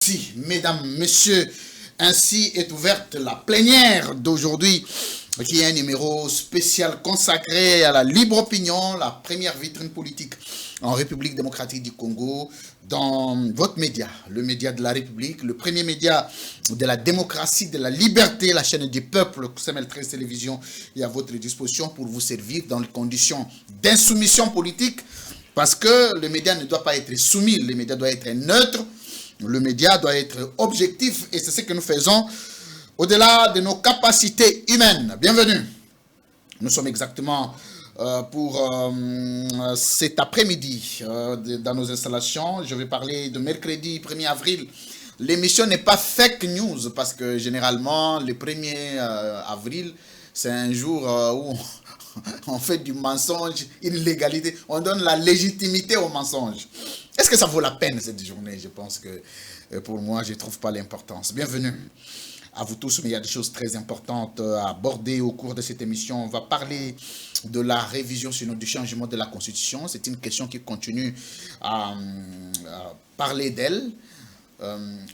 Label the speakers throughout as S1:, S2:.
S1: parti, mesdames, messieurs. Ainsi est ouverte la plénière d'aujourd'hui, qui est un numéro spécial consacré à la libre opinion, la première vitrine politique en République démocratique du Congo, dans votre média, le média de la République, le premier média de la démocratie, de la liberté, la chaîne du peuple, CML 13 Télévision est à votre disposition pour vous servir dans les conditions d'insoumission politique, parce que le média ne doit pas être soumis, le média doit être neutre, le média doit être objectif, et c'est ce que nous faisons au-delà de nos capacités humaines. Bienvenue. Nous sommes exactement pour cet après-midi dans nos installations. Je vais parler de mercredi 1er avril. L'émission n'est pas fake news parce que généralement, le 1er avril, c'est un jour où on fait du mensonge, une légalité. On donne la légitimité au mensonge. Est-ce que ça vaut la peine cette journée? Je pense que pour moi, je ne trouve pas l'importance. Bienvenue à vous tous, mais il y a des choses très importantes à aborder au cours de cette émission. On va parler de la révision, sinon du changement de la Constitution. C'est une question qui continue à parler d'elle.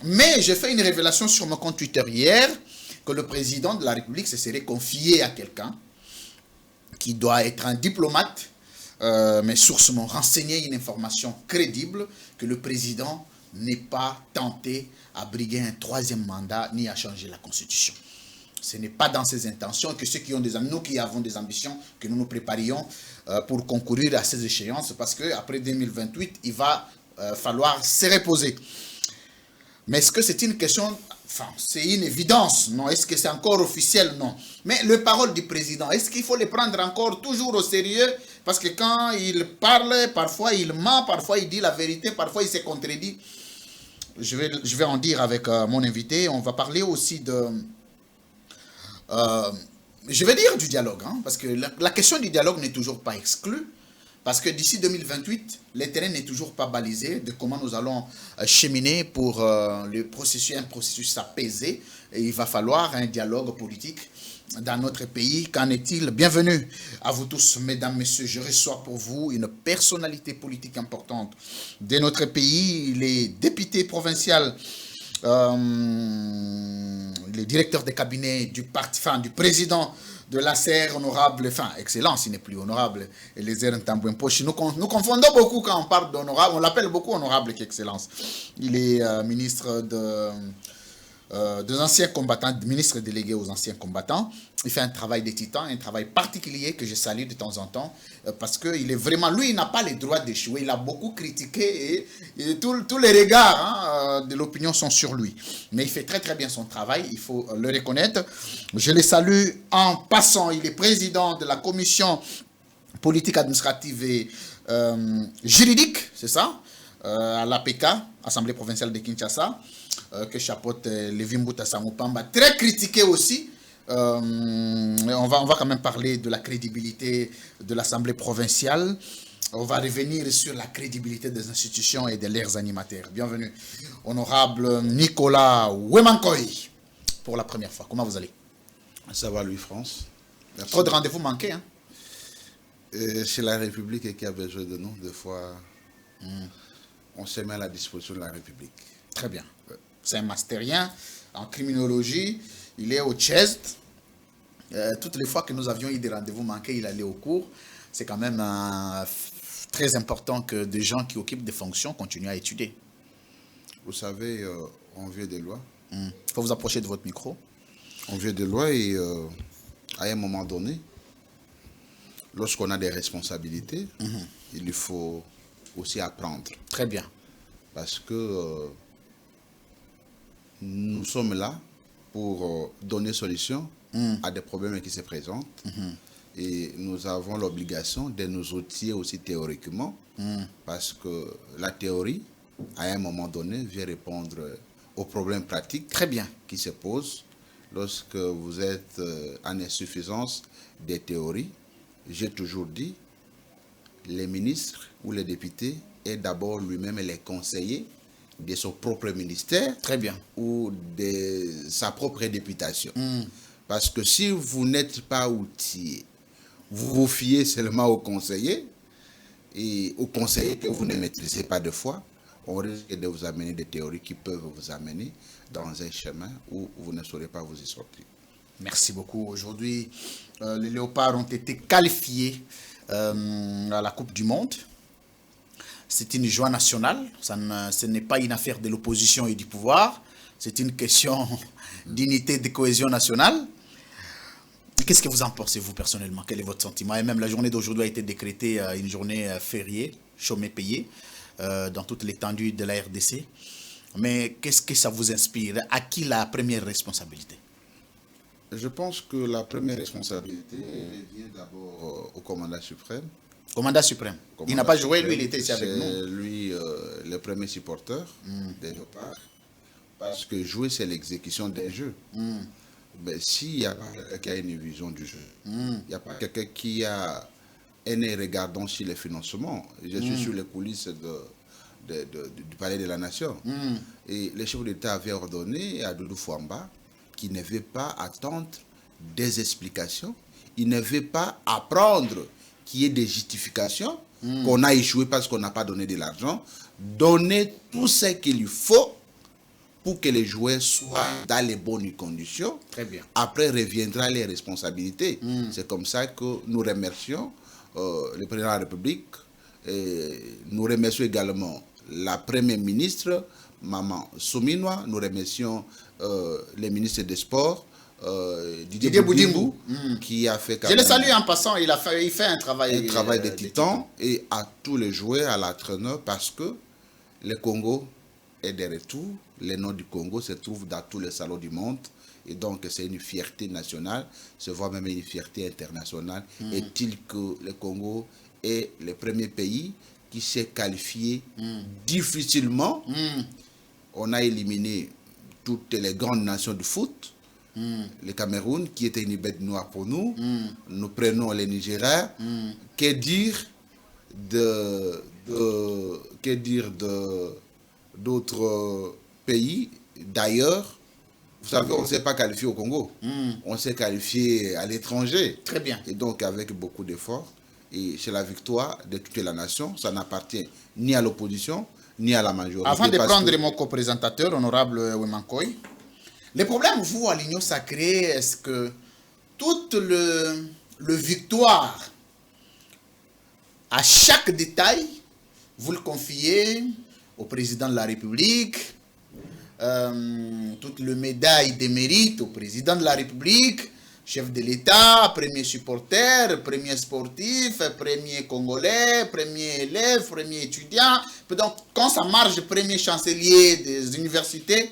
S1: Mais j'ai fait une révélation sur mon compte Twitter hier, que le président de la République se serait confié à quelqu'un qui doit être un diplomate. Mes sources m'ont renseigné une information crédible que le président n'est pas tenté à briguer un troisième mandat ni à changer la Constitution. Ce n'est pas dans ses intentions que ceux qui ont nous qui avons des ambitions, que nous nous préparions pour concourir à ces échéances, parce qu'après 2028, il va falloir se reposer. Mais est-ce que c'est une question, enfin, c'est une évidence, non? Est-ce que c'est encore officiel? Non. Mais les paroles du président, est-ce qu'il faut les prendre encore toujours au sérieux? Parce que quand il parle, parfois il ment, parfois il dit la vérité, parfois il se contredit. Je vais en dire avec mon invité. On va parler aussi de... je vais dire du dialogue, hein, parce que la question du dialogue n'est toujours pas exclue. Parce que d'ici 2028, le terrain n'est toujours pas balisé de comment nous allons cheminer pour un processus apaisé. Et il va falloir un dialogue politique dans notre pays. Qu'en est-il? Bienvenue à vous tous, mesdames, messieurs. Je reçois pour vous une personnalité politique importante de notre pays, les députés provinciaux, les directeurs de cabinet du parti, enfin, du président de l'ACR, honorable, enfin, excellence, il n'est plus honorable, et les airs Tambouin-Poche. Nous confondons beaucoup quand on parle d'honorable, on l'appelle beaucoup honorable qu'excellence. Il est ministre des anciens combattants, ministre délégué aux anciens combattants. Il fait un travail de titan, un travail particulier que je salue de temps en temps, parce qu'il est vraiment, lui, il n'a pas le droit d'échouer. Il a beaucoup critiqué et tous les regards de l'opinion sont sur lui. Mais il fait très très bien son travail, il faut le reconnaître. Je le salue en passant. Il est président de la commission politique, administrative et juridique, c'est ça, à l'APK, Assemblée provinciale de Kinshasa, que chapeaute Lévi Mbouta Samupamba, très critiqué aussi. On va quand même parler de la crédibilité de l'Assemblée provinciale. On va revenir sur la crédibilité des institutions et de leurs animateurs. Bienvenue, honorable Nicolas Wemankoy, pour la première fois. Comment vous allez?
S2: Ça va, Louis-France.
S1: Trop de rendez-vous manqués, hein?
S2: C'est la République qui a besoin de nous. Des fois, on se met à la disposition de la République.
S1: Très bien. C'est un masterien en criminologie. Il est au CHEST. Toutes les fois que nous avions eu des rendez-vous manqués, il allait au cours. C'est quand même très important que des gens qui occupent des fonctions continuent à étudier.
S2: Vous savez, on vient des lois.
S1: Il faut vous approcher de votre micro.
S2: On vient des lois et à un moment donné, lorsqu'on a des responsabilités, il faut aussi apprendre.
S1: Très bien.
S2: Parce que nous sommes là pour donner solution à des problèmes qui se présentent. Et nous avons l'obligation de nous outiller aussi théoriquement, parce que la théorie, à un moment donné, vient répondre aux problèmes pratiques
S1: Très bien.
S2: qui se posent lorsque vous êtes en insuffisance des théories. J'ai toujours dit, les ministres ou les députés est d'abord lui-même les conseillers de son propre ministère.
S1: Très bien.
S2: Ou de sa propre députation. Parce que si vous n'êtes pas outillé, vous vous fiez seulement aux conseillers, et aux conseillers que vous ne maîtrisez pas de fois, on risque de vous amener des théories qui peuvent vous amener dans un chemin où vous ne saurez pas vous y sortir.
S1: Merci beaucoup. Aujourd'hui, les Léopards ont été qualifiés à la Coupe du Monde. C'est une joie nationale. Ce n'est pas une affaire de l'opposition et du pouvoir. C'est une question d'unité, de cohésion nationale. Qu'est-ce que vous en pensez, vous, personnellement? Quel est votre sentiment? Et même la journée d'aujourd'hui a été décrétée une journée fériée, chômée payée, dans toute l'étendue de la RDC. Mais qu'est-ce que ça vous inspire? À qui la première responsabilité?
S2: Je pense que la première responsabilité revient d'abord au commandant suprême.
S1: Commandant suprême. Il n'a pas joué, lui, il était ici avec nous.
S2: C'est lui le premier supporter des Léopards. Parce que jouer, c'est l'exécution des jeux. Mais s'il n'y a pas quelqu'un qui a une vision du jeu, il n'y a pas quelqu'un qui a un œil regardant sur les financements. Je suis sur les coulisses du Palais de la Nation. Et le chef d'État avait ordonné à Doudou Fouamba qu'il ne veut pas attendre des explications, il ne veut pas apprendre qu'il y ait des justifications, qu'on a échoué parce qu'on n'a pas donné de l'argent, donner tout ce qu'il lui faut pour que les joueurs soient dans les bonnes conditions.
S1: Très bien.
S2: Après reviendra les responsabilités. C'est comme ça que nous remercions le président de la République. Et nous remercions également la première ministre, Maman Souminois. Nous remercions le ministre des Sports, Didier Boudimou, qui a fait...
S1: Je le salue en passant, il fait un travail
S2: de titan. Et à tous les joueurs, à l'entraîneur, parce que le Congo est de retour. Les noms du Congo se trouvent dans tous les salons du monde. Et donc, c'est une fierté nationale, se voit même une fierté internationale. Est-il que le Congo est le premier pays qui s'est qualifié difficilement? On a éliminé toutes les grandes nations du foot. Le Cameroun, qui était une bête noire pour nous. Nous prenons les Nigériens. Que dire d'autres pays d'ailleurs? Vous savez, on ne s'est pas qualifié au Congo. On s'est qualifié à l'étranger.
S1: Très bien.
S2: Et donc, avec beaucoup d'efforts. Et c'est la victoire de toute la nation. Ça n'appartient ni à l'opposition, ni à la majorité.
S1: Avant de prendre mon co-présentateur, honorable Wimankoy, le problème, vous, à l'Union Sacrée, est-ce que toute le victoire, à chaque détail, vous le confiez au président de la République, toute le médaille des mérites au président de la République, chef de l'État, premier supporter, premier sportif, premier Congolais, premier élève, premier étudiant. Donc, quand ça marche, premier chancelier des universités.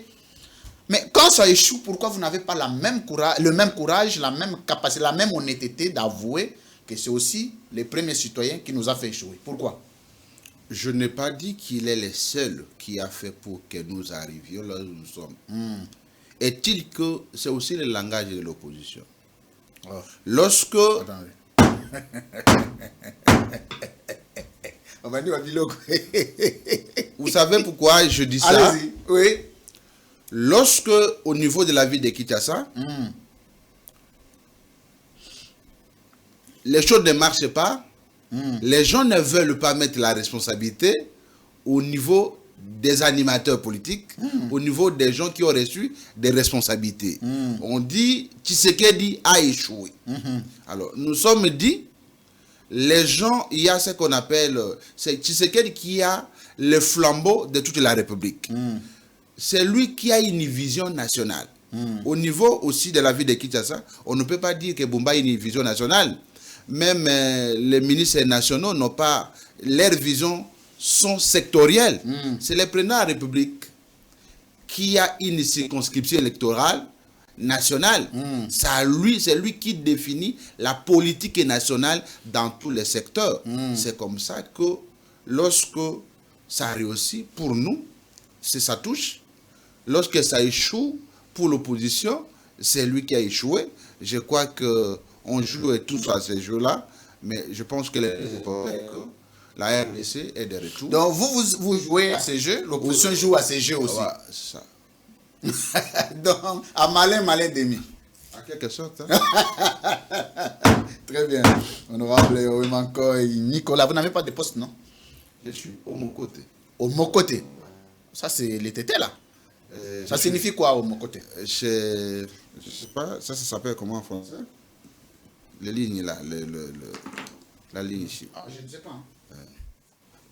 S1: Mais quand ça échoue, pourquoi vous n'avez pas le même courage, la même capacité, la même honnêteté d'avouer que c'est aussi les premiers citoyens qui nous a fait échouer? Pourquoi?
S2: Je n'ai pas dit qu'il est le seul qui a fait pour que nous arrivions là où nous sommes. Est-il que c'est aussi le langage de l'opposition? Lorsque... Vous savez pourquoi je dis ça?
S1: Allez-y, oui.
S2: Lorsque, au niveau de la ville de Kinshasa, les choses ne marchent pas, les gens ne veulent pas mettre la responsabilité au niveau des animateurs politiques, au niveau des gens qui ont reçu des responsabilités. On dit, Tshisekedi a échoué. Alors, nous sommes dit, les gens, il y a ce qu'on appelle, c'est Tshisekedi qui a le flambeau de toute la République. C'est lui qui a une vision nationale. Au niveau aussi de la ville de Kinshasa, on ne peut pas dire que Bumba a une vision nationale. Même les ministres nationaux n'ont pas leur vision, sont sectorielles. C'est le président de la République qui a une circonscription électorale nationale. C'est lui qui définit la politique nationale dans tous les secteurs. C'est comme ça que lorsque ça réussit pour nous, ça touche. Lorsque ça échoue pour l'opposition, c'est lui qui a échoué. Je crois qu'on joue tous à ces jeux-là, mais je pense que la RDC est de retour.
S1: Donc vous jouez à ces jeux, l'opposition joue à ces jeux aussi.
S2: Ouais, c'est ça.
S1: Donc, à malin demi.
S2: En quelque sorte.
S1: Très bien. Honorable Wimankoy Nicolas, vous n'avez pas de poste, non?
S2: Je suis au mon côté.
S1: Au mon côté. Ça, c'est les tétés, là. Ça signifie quoi, au mon côté?
S2: Je sais pas, ça s'appelle comment en français? Les lignes là, la ligne ici.
S1: Ah, je ne sais pas.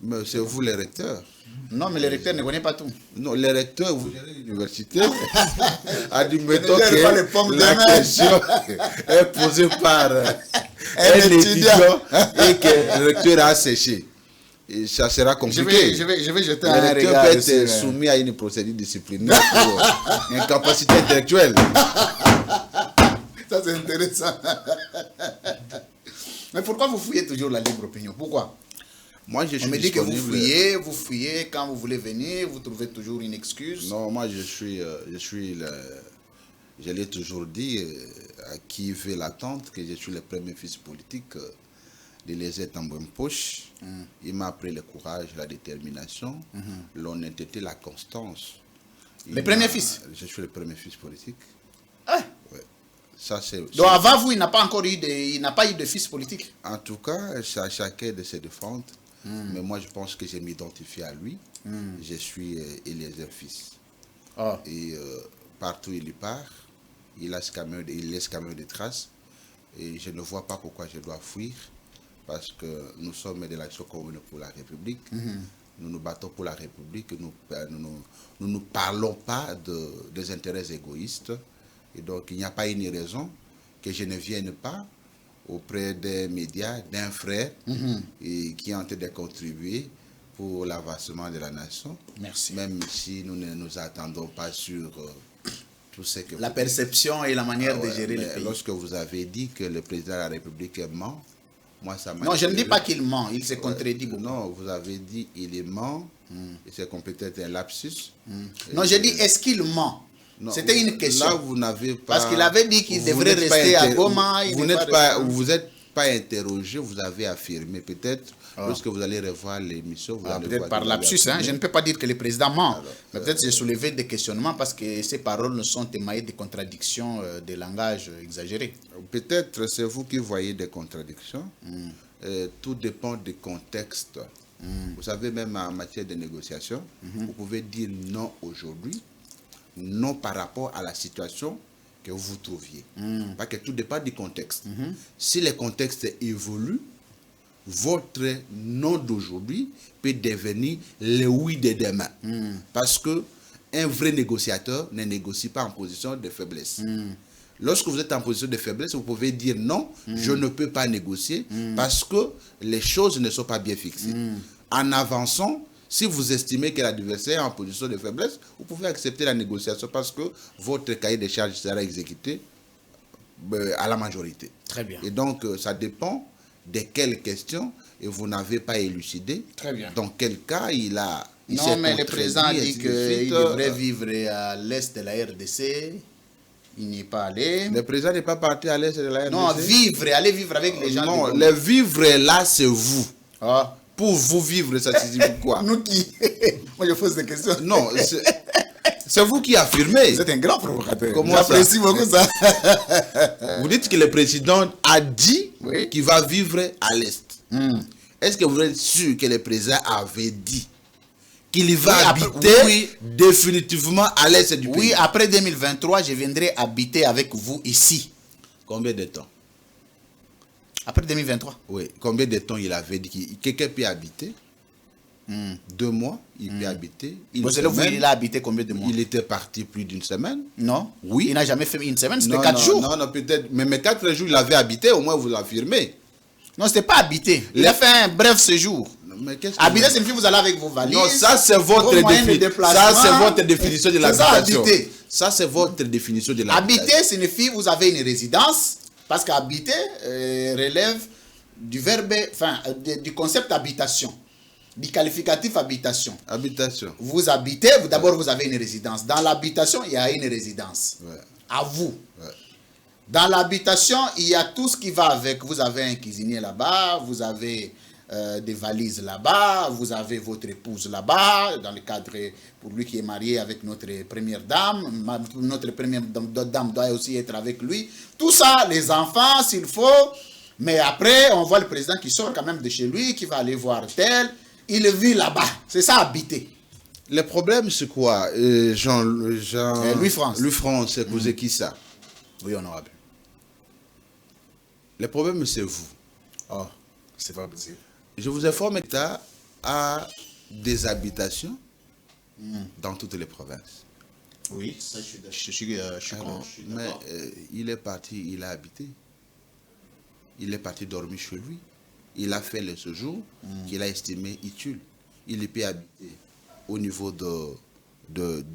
S2: Mais c'est vous les recteurs.
S1: Non, mais les recteurs ne connaissent pas tout.
S2: Non, les recteurs, vous gérez l'université. Admettons
S1: pas les
S2: que
S1: pommes de
S2: la
S1: main.
S2: question est posée par un étudiant et que le recteur a séché. Et ça sera compliqué.
S1: Je vais jeter
S2: Le
S1: un
S2: recteur
S1: regard
S2: peut
S1: dessus,
S2: être soumis à une procédure disciplinaire pour incapacité intellectuelle.
S1: Ça, c'est intéressant. Mais pourquoi vous fouillez toujours la libre opinion? Pourquoi?
S2: Moi, je suis
S1: On me dit que
S2: disponible.
S1: vous fouillez, quand vous voulez venir, vous trouvez toujours une excuse.
S2: Non, moi, je l'ai toujours dit à qui veut l'attendre que je suis le premier fils politique de les en poche. Il m'a appris le courage, la détermination, l'honnêteté, la constance.
S1: Le premier fils?
S2: Je suis le premier fils politique.
S1: Ah.
S2: Ouais. Ça, c'est.
S1: Donc avant vous, il n'a pas encore eu de fils politique.
S2: En tout cas, c'est à chacun de se défendre. Mais moi, je pense que je m'identifie à lui. Je suis Eliezer fils.
S1: Oh.
S2: Et partout où il part, il laisse quand même des traces. Et je ne vois pas pourquoi je dois fuir. Parce que nous sommes de l'action commune pour la République. Nous nous battons pour la République. Nous ne parlons pas des intérêts égoïstes. Et donc, il n'y a pas une raison que je ne vienne pas auprès des médias, d'un frère et qui est en train de contribuer pour l'avancement de la nation.
S1: Merci.
S2: Même si nous ne nous attendons pas sur tout ce que...
S1: La perception et la manière de gérer le pays.
S2: Lorsque vous avez dit que le président de la République ment, moi ça m'a...
S1: Non, je ne dis pas qu'il ment, il s'est contredit beaucoup.
S2: Non, vous avez dit il ment, et c'est peut-être un lapsus.
S1: Non, j'ai dit est-ce qu'il ment? C'était une question.
S2: Là, vous n'avez pas...
S1: Parce qu'il avait dit qu'il devrait rester à Goma.
S2: Vous n'êtes pas interrogé, vous avez affirmé. Peut-être, lorsque vous allez revoir l'émission, vous allez
S1: peut-être par lapsus, hein, je ne peux pas dire que le président ment. Mais peut-être j'ai soulevé des questionnements parce que ces paroles ne sont émaillées de contradictions, de langage exagéré.
S2: Peut-être c'est vous qui voyez des contradictions. Tout dépend du contexte. Vous savez, même en matière de négociation, vous pouvez dire non aujourd'hui, non par rapport à la situation que vous vous trouviez. Parce que tout dépend du contexte. Si le contexte évolue, votre non d'aujourd'hui peut devenir le oui de demain. Parce que un vrai négociateur ne négocie pas en position de faiblesse. Lorsque vous êtes en position de faiblesse, vous pouvez dire non, je ne peux pas négocier parce que les choses ne sont pas bien fixées. En avançant, si vous estimez que l'adversaire est en position de faiblesse, vous pouvez accepter la négociation parce que votre cahier de charges sera exécuté à la majorité.
S1: Très bien.
S2: Et donc, ça dépend de quelles questions et vous n'avez pas élucidé.
S1: Très bien.
S2: Dans quel cas
S1: non, mais le président a dit qu'il devrait vivre à l'est de la RDC. Il n'y est pas allé.
S2: Le président n'est pas parti à l'est de la RDC.
S1: Non, aller vivre avec les gens.
S2: Non, le vivre là, c'est vous.
S1: Ah.
S2: Pour vous vivre, ça signifie quoi?
S1: Nous qui? Moi, je pose des questions.
S2: Non, c'est vous qui affirmez.
S1: Vous êtes un grand provocateur.
S2: Comment
S1: j'apprécie beaucoup ça.
S2: Vous dites que le président a dit qu'il va vivre à l'est. Est-ce que vous êtes sûr que le président avait dit qu'il va habiter définitivement à l'est du pays?
S1: Oui, après 2023, je viendrai habiter avec vous ici.
S2: Combien de temps?
S1: Après 2023?
S2: Oui. Combien de temps il avait dit que quelqu'un peut habiter? 2 mois, il peut habiter.
S1: Il a habité combien de mois?
S2: Il était parti plus d'une semaine.
S1: Non.
S2: Oui.
S1: Il n'a jamais fait une semaine, c'était 4 jours.
S2: Non, peut-être. Mais 4 jours, il avait habité, au moins vous l'affirmez.
S1: Non, c'était pas habité. Il a fait un bref séjour. Habiter, c'est une fille, vous allez avec vos valises.
S2: Non, ça c'est votre définition de l'habitation. Ça c'est votre définition de l'habitation.
S1: Habiter signifie vous avez une résidence, parce qu'habiter relève du verbe, enfin, du concept habitation, du qualificatif habitation.
S2: Habitation.
S1: Vous habitez, d'abord vous avez une résidence. Dans l'habitation, il y a une résidence. À vous. Dans l'habitation, il y a tout ce qui va avec. Vous avez un cuisinier là-bas, vous avez des valises là-bas, vous avez votre épouse là-bas, dans le cadre, pour lui qui est marié avec notre première dame, notre première dame doit aussi être avec lui. Tout ça, les enfants, s'il faut, mais après, on voit le président qui sort quand même de chez lui, qui va aller voir tel, il vit là-bas. C'est ça, habiter.
S2: Le problème, c'est quoi?
S1: Louis-France.
S2: Louis-France, c'est causé qui ça?
S1: Oui, honorable.
S2: Le problème, c'est vous.
S1: Oh, c'est pas possible.
S2: Je vous informe que l'État a des habitations dans toutes les provinces.
S1: Oui, ça, je suis d'accord.
S2: Mais il est parti, il a habité. Il est parti dormir chez lui. Il a fait le séjour qu'il a estimé utile. Il peut habiter au niveau de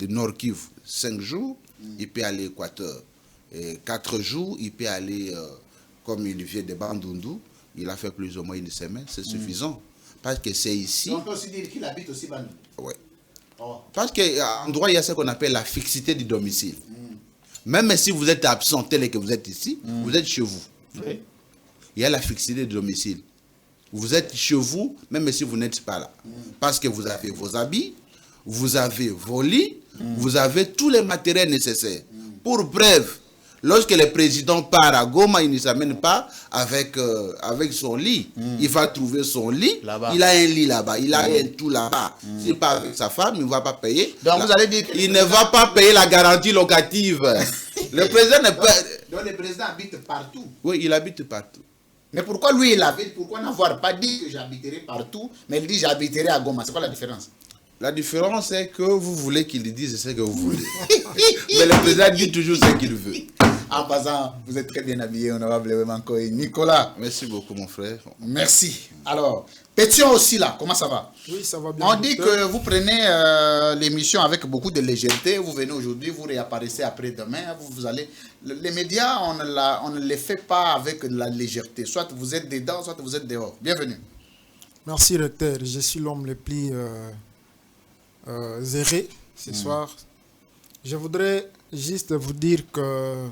S2: Nord Kivu 5 jours. Il peut aller à l'Équateur 4 jours. Il peut aller, comme il vient de Bandundu, il a fait plus ou moins une semaine. C'est suffisant. Parce que c'est ici.
S1: On peut aussi dire qu'il habite aussi Bandundu.
S2: Oui.
S1: Oh.
S2: Parce qu'en droit, il y a ce qu'on appelle la fixité du domicile. Même si vous êtes absent tel et que vous êtes ici, vous êtes chez vous.
S1: Oui.
S2: Il y a la fixité du domicile. Vous êtes chez vous, même si vous n'êtes pas là. Parce que vous avez vos habits, vous avez vos lits, vous avez tous les matériels nécessaires. Pour preuve, lorsque le président part à Goma, il ne s'amène pas avec son lit. Il va trouver son lit. Il a un lit là-bas. Il a un tout là-bas. S'il part avec sa femme, il ne va pas payer.
S1: Donc vous allez dire
S2: il ne va pas payer la garantie locative. Le président ne peut...
S1: Donc le président habite partout.
S2: Oui, il habite partout.
S1: Mais pourquoi lui il habite? Pourquoi n'avoir pas dit que j'habiterai partout, mais il dit j'habiterai à Goma? C'est quoi la différence?
S2: La différence est que vous voulez qu'il dise ce que vous voulez. Mais le président dit toujours ce qu'il veut.
S1: En passant, vous êtes très bien habillé, honorable Mankoy. Nicolas.
S2: Merci beaucoup, mon frère.
S1: Merci. Alors, Pétion aussi là, comment ça va?
S3: Oui, ça va bien.
S1: On dit que vous prenez l'émission avec beaucoup de légèreté. Vous venez aujourd'hui, vous réapparaissez après-demain. Vous allez. Les médias, on ne les fait pas avec de la légèreté. Soit vous êtes dedans, soit vous êtes dehors. Bienvenue.
S3: Merci, recteur. Je suis l'homme le plus zéré ce soir. Je voudrais juste vous dire que,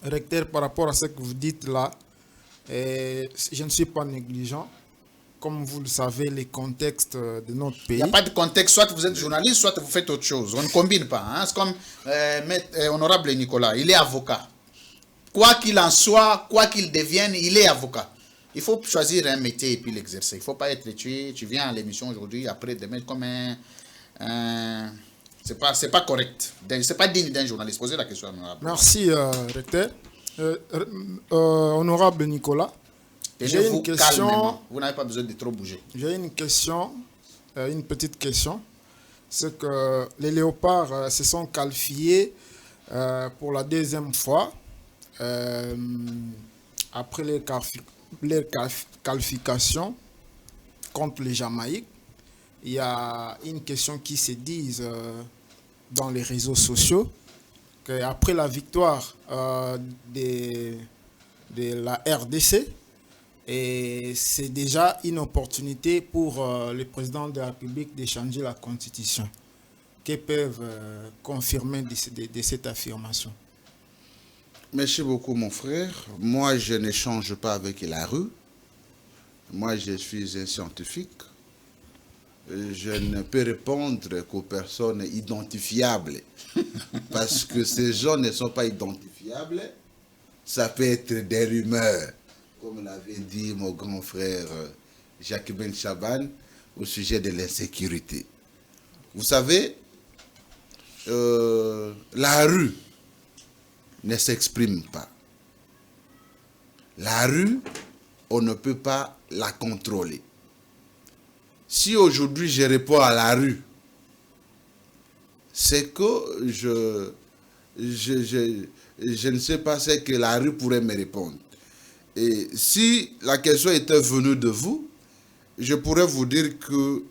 S3: recteur, par rapport à ce que vous dites là, je ne suis pas négligent. Comme vous le savez, les contextes de notre pays.
S1: Il n'y a pas de contexte, soit vous êtes journaliste, soit vous faites autre chose. On ne combine pas. Hein? C'est comme honorable Nicolas, il est avocat. Quoi qu'il en soit, quoi qu'il devienne, il est avocat. Il faut choisir un métier et puis l'exercer. Il ne faut pas être tué. Tu viens à l'émission aujourd'hui, après demain, comme c'est pas correct. C'est pas digne d'un journaliste. Posez la question, honorable.
S3: Merci, recteur. Honorable Nicolas. J'ai une question.
S1: Calmement. Vous n'avez pas besoin de trop bouger.
S3: J'ai une question, une petite question. C'est que les léopards se sont qualifiés pour la deuxième fois après les qualifications contre les Jamaïques. Il y a une question qui se dit dans les réseaux sociaux qu'après la victoire de la RDC, et c'est déjà une opportunité pour le président de la République de changer la constitution. Que peuvent confirmer de cette affirmation?
S2: Merci beaucoup, mon frère. Moi, je n'échange pas avec la rue. Moi, je suis un scientifique. Je ne peux répondre qu'aux personnes identifiables. Parce que ces gens ne sont pas identifiables. Ça peut être des rumeurs. Comme l'avait dit mon grand frère Jacques Ben Chaban au sujet de l'insécurité. Vous savez, la rue ne s'exprime pas. La rue, on ne peut pas la contrôler. Si aujourd'hui je réponds à la rue, c'est que je ne sais pas ce que la rue pourrait me répondre. Et si la question était venue de vous, je pourrais vous dire que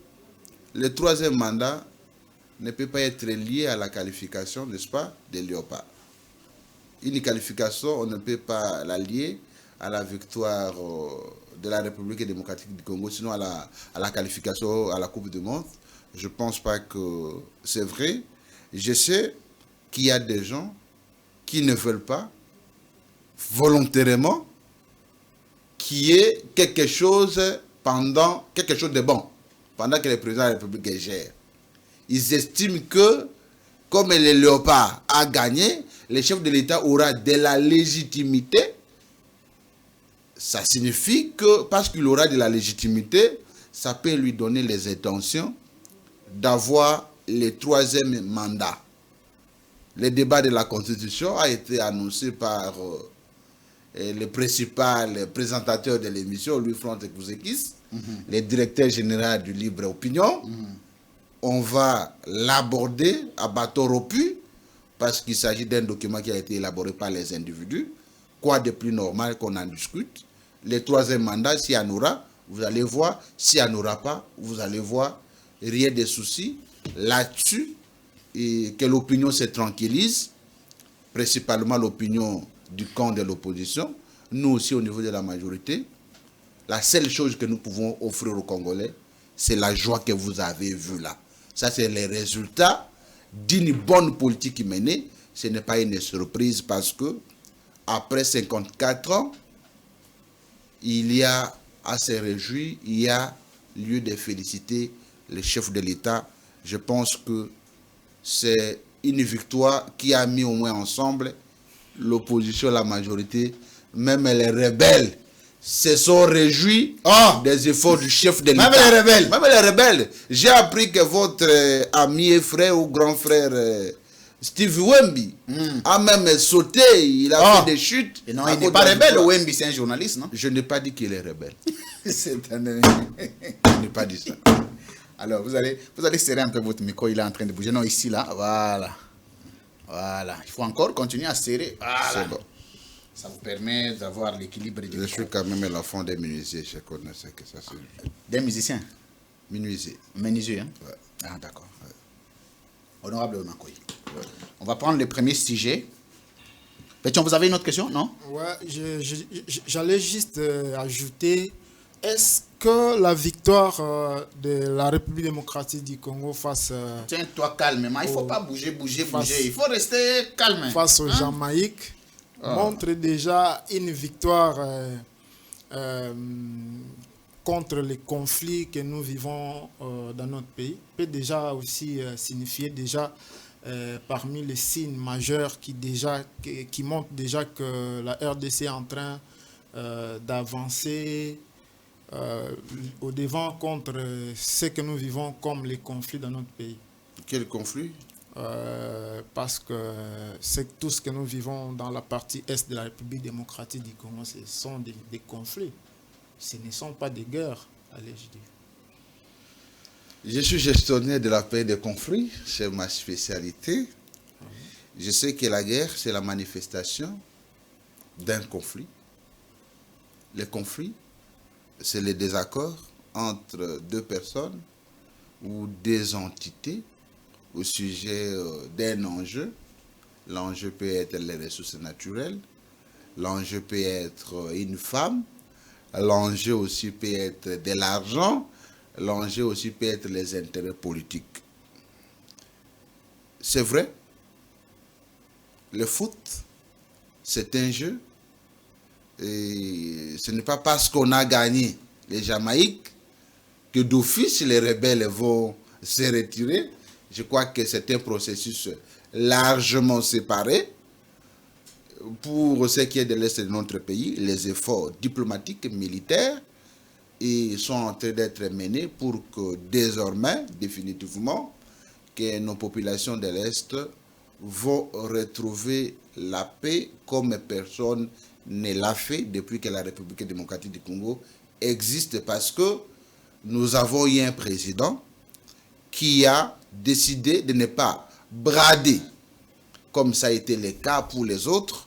S2: le troisième mandat ne peut pas être lié à la qualification, n'est-ce pas, des léopards. Une qualification, on ne peut pas la lier à la victoire de la République démocratique du Congo, sinon à la qualification à la Coupe du Monde. Je ne pense pas que c'est vrai. Je sais qu'il y a des gens qui ne veulent pas volontairement qu'il y ait quelque chose de bon pendant que le président de la République gère. Ils estiment que comme le léopard a gagné, le chef de l'État aura de la légitimité. Ça signifie que parce qu'il aura de la légitimité, ça peut lui donner les intentions d'avoir le 3e mandat. Le débat de la Constitution a été annoncé par le principal présentateur de l'émission, Louis-Franck Kouzekis, le directeur général du Libre Opinion. On va l'aborder à bateau rompu parce qu'il s'agit d'un document qui a été élaboré par les individus. Quoi de plus normal qu'on en discute? Le 3e mandat, s'il y en aura, vous allez voir. S'il n'y en aura pas, vous allez voir. Rien de souci là-dessus. Et que l'opinion se tranquillise, principalement l'opinion du camp de l'opposition. Nous aussi, au niveau de la majorité, la seule chose que nous pouvons offrir aux Congolais, c'est la joie que vous avez vue là. Ça, c'est les résultats d'une bonne politique menée. Ce n'est pas une surprise parce que, après 54 ans, il y a à se réjouir, il y a lieu de féliciter le chef de l'État. Je pense que c'est une victoire qui a mis au moins ensemble l'opposition, la majorité, même les rebelles se sont réjouis des efforts du chef de l'État.
S1: Même les rebelles.
S2: Même les rebelles. J'ai appris que votre ami et frère ou grand frère Steve Wemby a même sauté, il a fait des chutes.
S1: Et non, il n'est pas rebelle, Wemby, c'est un journaliste, non?
S2: Je n'ai pas dit qu'il est rebelle.
S1: Je
S2: n'ai pas dit ça.
S1: Alors, vous allez serrer un peu votre micro, il est en train de bouger. Non, ici, là, voilà. Voilà. Il faut encore continuer à serrer. Voilà.
S2: C'est bon.
S1: Ça vous permet d'avoir l'équilibre du
S2: Je suis quand même l'enfant des menuisiers, je connais ce que ça c'est.
S1: Des musiciens?
S2: Menuisier.
S1: Menuisier, hein?
S2: Ouais.
S1: Ah, d'accord. Ouais. Honorable Makoy. Ouais. On va prendre le premier sujet. Pétion, vous avez une autre question, non?
S3: Ouais, j'allais juste ajouter, est-ce que la victoire de la République démocratique du Congo face...
S1: Tiens-toi calme, il ne faut pas bouger. Il faut rester calme.
S3: Face au Jamaïque, montre déjà une victoire contre les conflits que nous vivons dans notre pays. Peut déjà aussi signifier déjà parmi les signes majeurs qui montrent déjà que la RDC est en train d'avancer au devant contre ce que nous vivons comme les conflits dans notre pays.
S2: Quel conflit?
S3: Parce que c'est tout ce que nous vivons dans la partie est de la République démocratique du Congo, ce sont des conflits. Ce ne sont pas des guerres, allez-je dire.
S2: Je suis gestionnaire de la paix des conflits, c'est ma spécialité. Je sais que la guerre, c'est la manifestation d'un conflit. Le conflit, c'est le désaccord entre deux personnes ou des entités au sujet d'un enjeu. L'enjeu peut être les ressources naturelles, l'enjeu peut être une femme, l'enjeu aussi peut être de l'argent, l'enjeu aussi peut être les intérêts politiques. C'est vrai, le foot, c'est un jeu. Et ce n'est pas parce qu'on a gagné les Jamaïques que d'office les rebelles vont se retirer. Je crois que c'est un processus largement séparé. Pour ce qui est de l'Est de notre pays, les efforts diplomatiques et militaires sont en train d'être menés pour que désormais, définitivement, que nos populations de l'Est vont retrouver la paix comme personne ne l'a fait depuis que la République démocratique du Congo existe, parce que nous avons eu un président qui a décidé de ne pas brader, comme ça a été le cas pour les autres,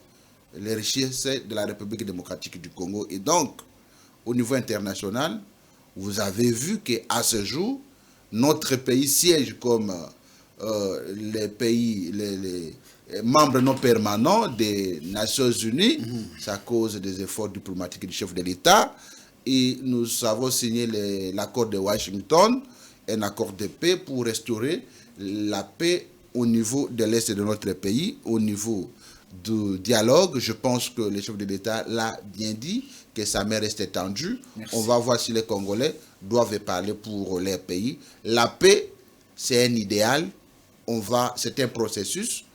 S2: les richesses de la République démocratique du Congo. Et donc, au niveau international, vous avez vu qu'à ce jour, notre pays siège comme les pays, les membres non permanents des Nations Unies, c'est à cause des efforts diplomatiques du chef de l'État. Et nous avons signé l'accord de Washington, un accord de paix pour restaurer la paix au niveau de l'Est de notre pays, au niveau du dialogue. Je pense que le chef de l'État l'a bien dit, que sa main reste tendue. Merci. On va voir si les Congolais doivent parler pour leur pays. La paix, c'est un idéal. C'est un processus.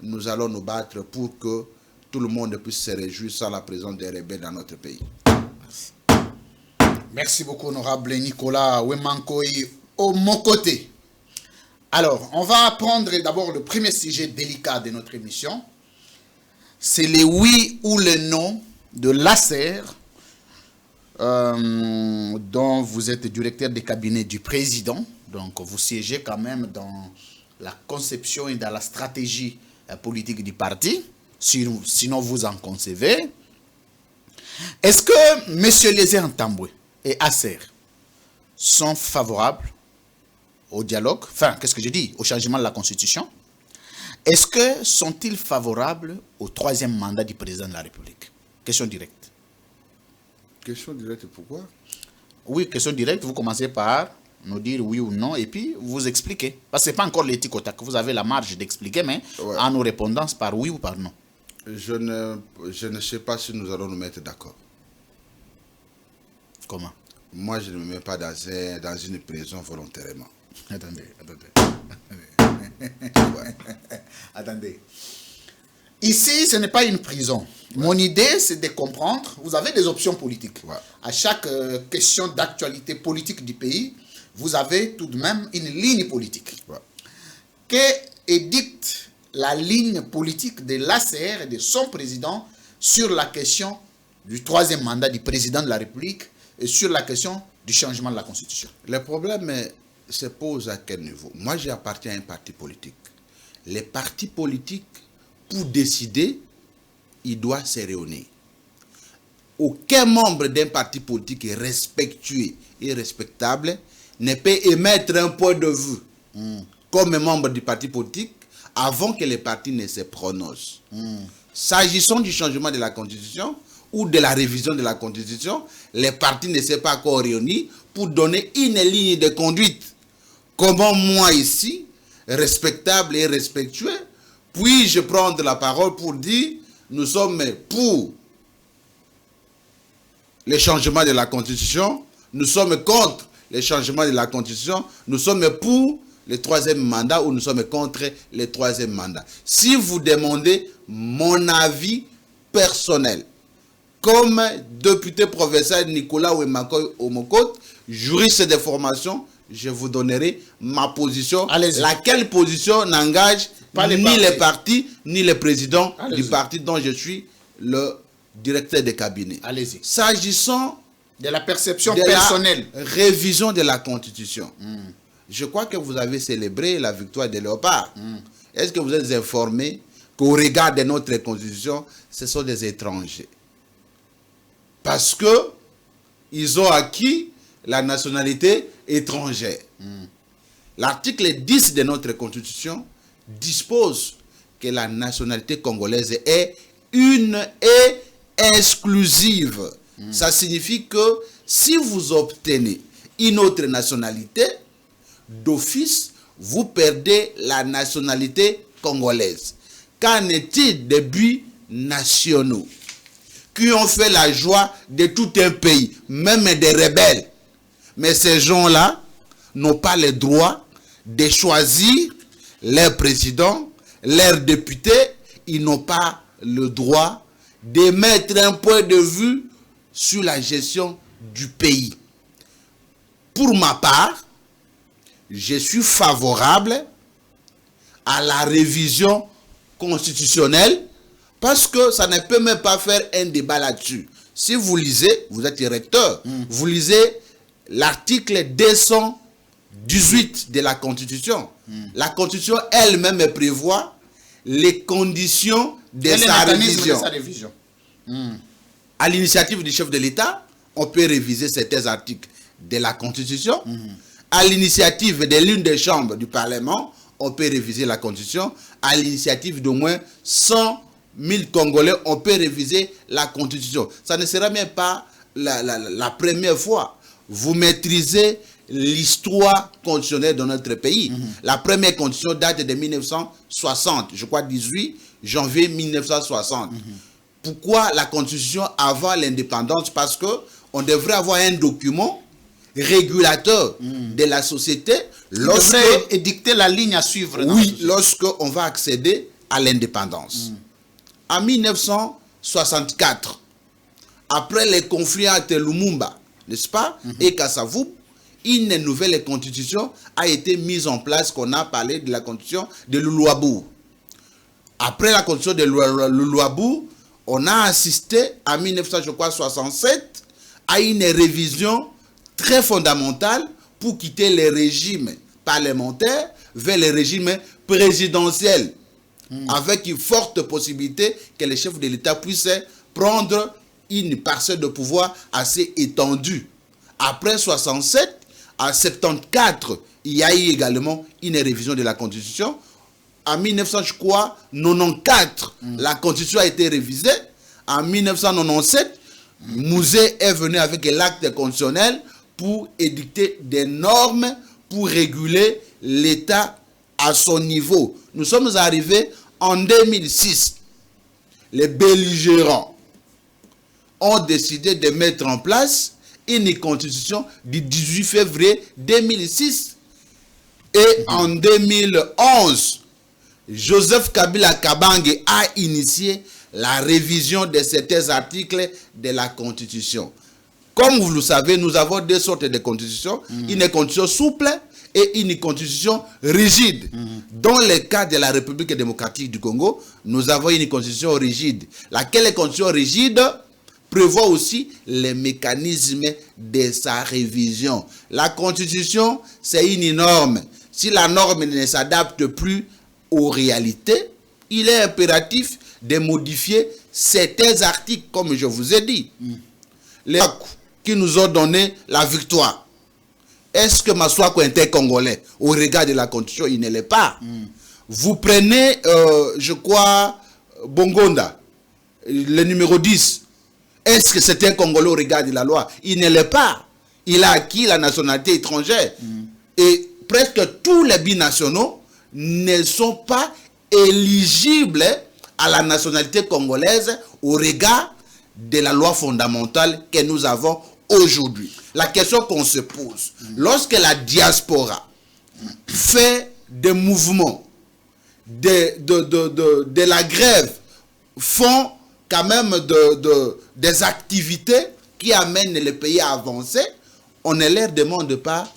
S2: Nous allons nous battre pour que tout le monde puisse se réjouir sans la présence des rebelles dans notre pays.
S1: Merci. Merci beaucoup, honorable Nicolas Wemankoy. Au mon côté, Alors, on va prendre d'abord le premier sujet délicat de notre émission. C'est le oui ou le non de l'ACER, dont vous êtes directeur de cabinet du président. Donc, vous siégez quand même dans la conception et dans la stratégie politique du parti. Sinon, vous en concevez. Est-ce que M. Lézer Ntambwe et ACER sont favorables au dialogue, enfin, qu'est-ce que je dis, au changement de la Constitution? Est-ce que sont-ils favorables au 3e mandat du président de la République? Question directe.
S2: Question directe, pourquoi?
S1: Oui, question directe, vous commencez par nous dire oui ou non, et puis vous expliquez. Parce que ce n'est pas encore l'éthique au tac, vous avez la marge d'expliquer, mais en nous répondant par oui ou par non.
S2: Je ne sais pas si nous allons nous mettre d'accord.
S1: Comment?
S2: Moi, je ne me mets pas dans une prison volontairement.
S1: Attendez. Attendez. Ici, ce n'est pas une prison. Mon idée, c'est de comprendre. Vous avez des options politiques.
S2: Ouais.
S1: À chaque question d'actualité politique du pays, vous avez tout de même une ligne politique.
S2: Ouais.
S1: Que dicte la ligne politique de l'ACR et de son président sur la question du 3e mandat du président de la République et sur la question du changement de la Constitution?
S2: Le problème se pose à quel niveau? Moi, j'appartiens à un parti politique. Les partis politiques, pour décider, ils doivent se réunir. Aucun membre d'un parti politique respectueux et respectable ne peut émettre un point de vue comme membre du parti politique avant que les partis ne se prononcent. S'agissant du changement de la Constitution ou de la révision de la Constitution, les partis ne sont pas encore réunis pour donner une ligne de conduite. Comment moi ici, respectable et respectueux, puis-je prendre la parole pour dire nous sommes pour le changement de la Constitution, nous sommes contre le changement de la Constitution, nous sommes pour le 3e mandat ou nous sommes contre le 3e mandat. Si vous demandez mon avis personnel, comme député professeur Nicolas Ouemakoy Omokot, juriste de formation, je vous donnerai ma position, laquelle position n'engage ni les partis, ni le président du parti dont je suis le directeur de cabinet.
S1: Allez-y.
S2: S'agissant
S1: de la perception personnelle,
S2: la révision de la Constitution, je crois que vous avez célébré la victoire de Léopard. Est-ce que vous êtes informé qu'au regard de notre Constitution, ce sont des étrangers? Parce que ils ont acquis la nationalité étrangère. L'article 10 de notre Constitution dispose que la nationalité congolaise est une et exclusive. Ça signifie que si vous obtenez une autre nationalité, d'office, vous perdez la nationalité congolaise. Qu'en est-il des buts nationaux qui ont fait la joie de tout un pays, même des rebelles? Mais ces gens-là n'ont pas le droit de choisir leur président, leurs députés. Ils n'ont pas le droit d'émettre un point de vue sur la gestion du pays. Pour ma part, je suis favorable à la révision constitutionnelle parce que ça ne peut même pas faire un débat là-dessus. Si vous lisez, vous êtes recteur, vous lisez l'article 218 de la Constitution. La Constitution elle-même prévoit les conditions de sa révision. À l'initiative du chef de l'État, on peut réviser certains articles de la Constitution. À l'initiative de l'une des chambres du Parlement, on peut réviser la Constitution. À l'initiative d'au moins 100 000 Congolais, on peut réviser la Constitution. Ça ne sera même pas la première fois. Vous maîtrisez l'histoire constitutionnelle de notre pays. La première constitution date de 1960, je crois 18 janvier 1960. Pourquoi la constitution avant l'indépendance? Parce que on devrait avoir un document régulateur de la société lorsque
S1: édicter la ligne à suivre.
S2: Oui, lorsque on va accéder à l'indépendance. En 1964, après les conflits entre Lumumba, n'est-ce pas, et Kassavou, une nouvelle constitution a été mise en place, qu'on a parlé de la constitution de Louabou. Après la constitution de Louabou, on a assisté en 1967 à une révision très fondamentale pour quitter les régimes parlementaires vers les régimes présidentiels, avec une forte possibilité que les chefs de l'État puissent prendre une parcelle de pouvoir assez étendue. Après 67, en 74, il y a eu également une révision de la Constitution. En 1994, la Constitution a été révisée. En 1997, Mouzé est venu avec l'acte constitutionnel pour édicter des normes pour réguler l'État à son niveau. Nous sommes arrivés en 2006. Les belligérants ont décidé de mettre en place une constitution du 18 février 2006. Et en 2011, Joseph Kabila Kabange a initié la révision de certains articles de la Constitution. Comme vous le savez, nous avons deux sortes de constitutions, une constitution souple et une constitution rigide. Dans le cas de la République démocratique du Congo, nous avons une constitution rigide. Laquelle constitution rigide prévoit aussi les mécanismes de sa révision. La Constitution, c'est une norme. Si la norme ne s'adapte plus aux réalités, il est impératif de modifier certains articles, comme je vous ai dit. Les qui nous ont donné la victoire. Est-ce que Maswako était congolais? Au regard de la Constitution, il ne l'est pas. Vous prenez, je crois, Bongonda, le numéro 10. Est-ce que c'est un Congolais au regard de la loi? Il ne l'est pas. Il a acquis la nationalité étrangère. Et presque tous les binationaux ne sont pas éligibles à la nationalité congolaise au regard de la loi fondamentale que nous avons aujourd'hui. La question qu'on se pose, lorsque la diaspora fait des mouvements, de la grève, font quand même des activités qui amènent le pays à avancer, on ne leur demande pas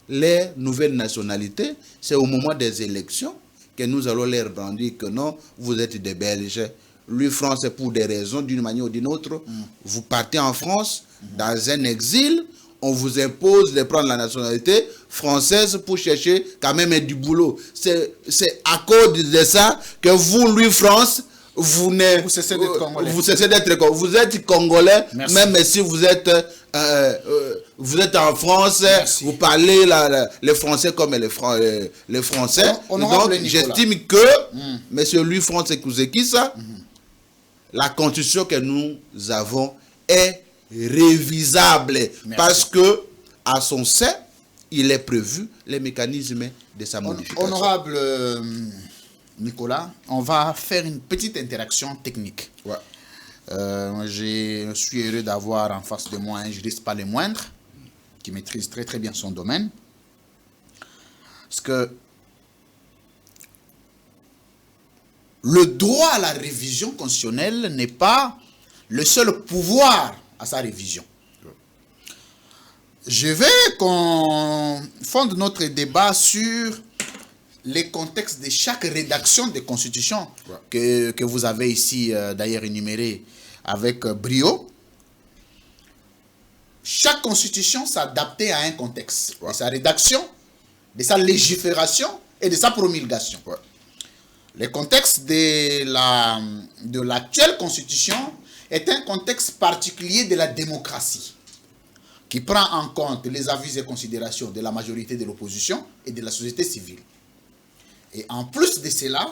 S2: les nouvelles nationalités. C'est au moment des élections que nous allons leur brandir que non, vous êtes des Belges. Lui, France, pour des raisons, d'une manière ou d'une autre, vous partez en France, dans un exil, on vous impose de prendre la nationalité française pour chercher quand même du boulot. C'est à cause de ça que vous, lui, France, vous cessez d'être congolais. Vous êtes congolais. Merci. Même si vous êtes en France. Merci. Vous parlez le français comme les Français. Donc, j'estime que, monsieur Louis France Kouzekissa, la constitution que nous avons est révisable. Merci. Parce que, à son sein, il est prévu les mécanismes de sa modification.
S1: Honorable Nicolas, on va faire une petite interaction technique.
S2: Ouais.
S1: Je suis heureux d'avoir en face de moi un juriste pas le moindre, qui maîtrise très très bien son domaine. Parce que le droit à la révision constitutionnelle n'est pas le seul pouvoir à sa révision. Ouais. Je veux qu'on fonde notre débat sur les contextes de chaque rédaction de constitution que vous avez ici d'ailleurs énuméré avec brio. Chaque constitution s'adaptait à un contexte de sa rédaction, de sa légifération et de sa promulgation. Le contexte de l'actuelle constitution est un contexte particulier de la démocratie qui prend en compte les avis et considérations de la majorité de l'opposition et de la société civile. Et en plus de cela,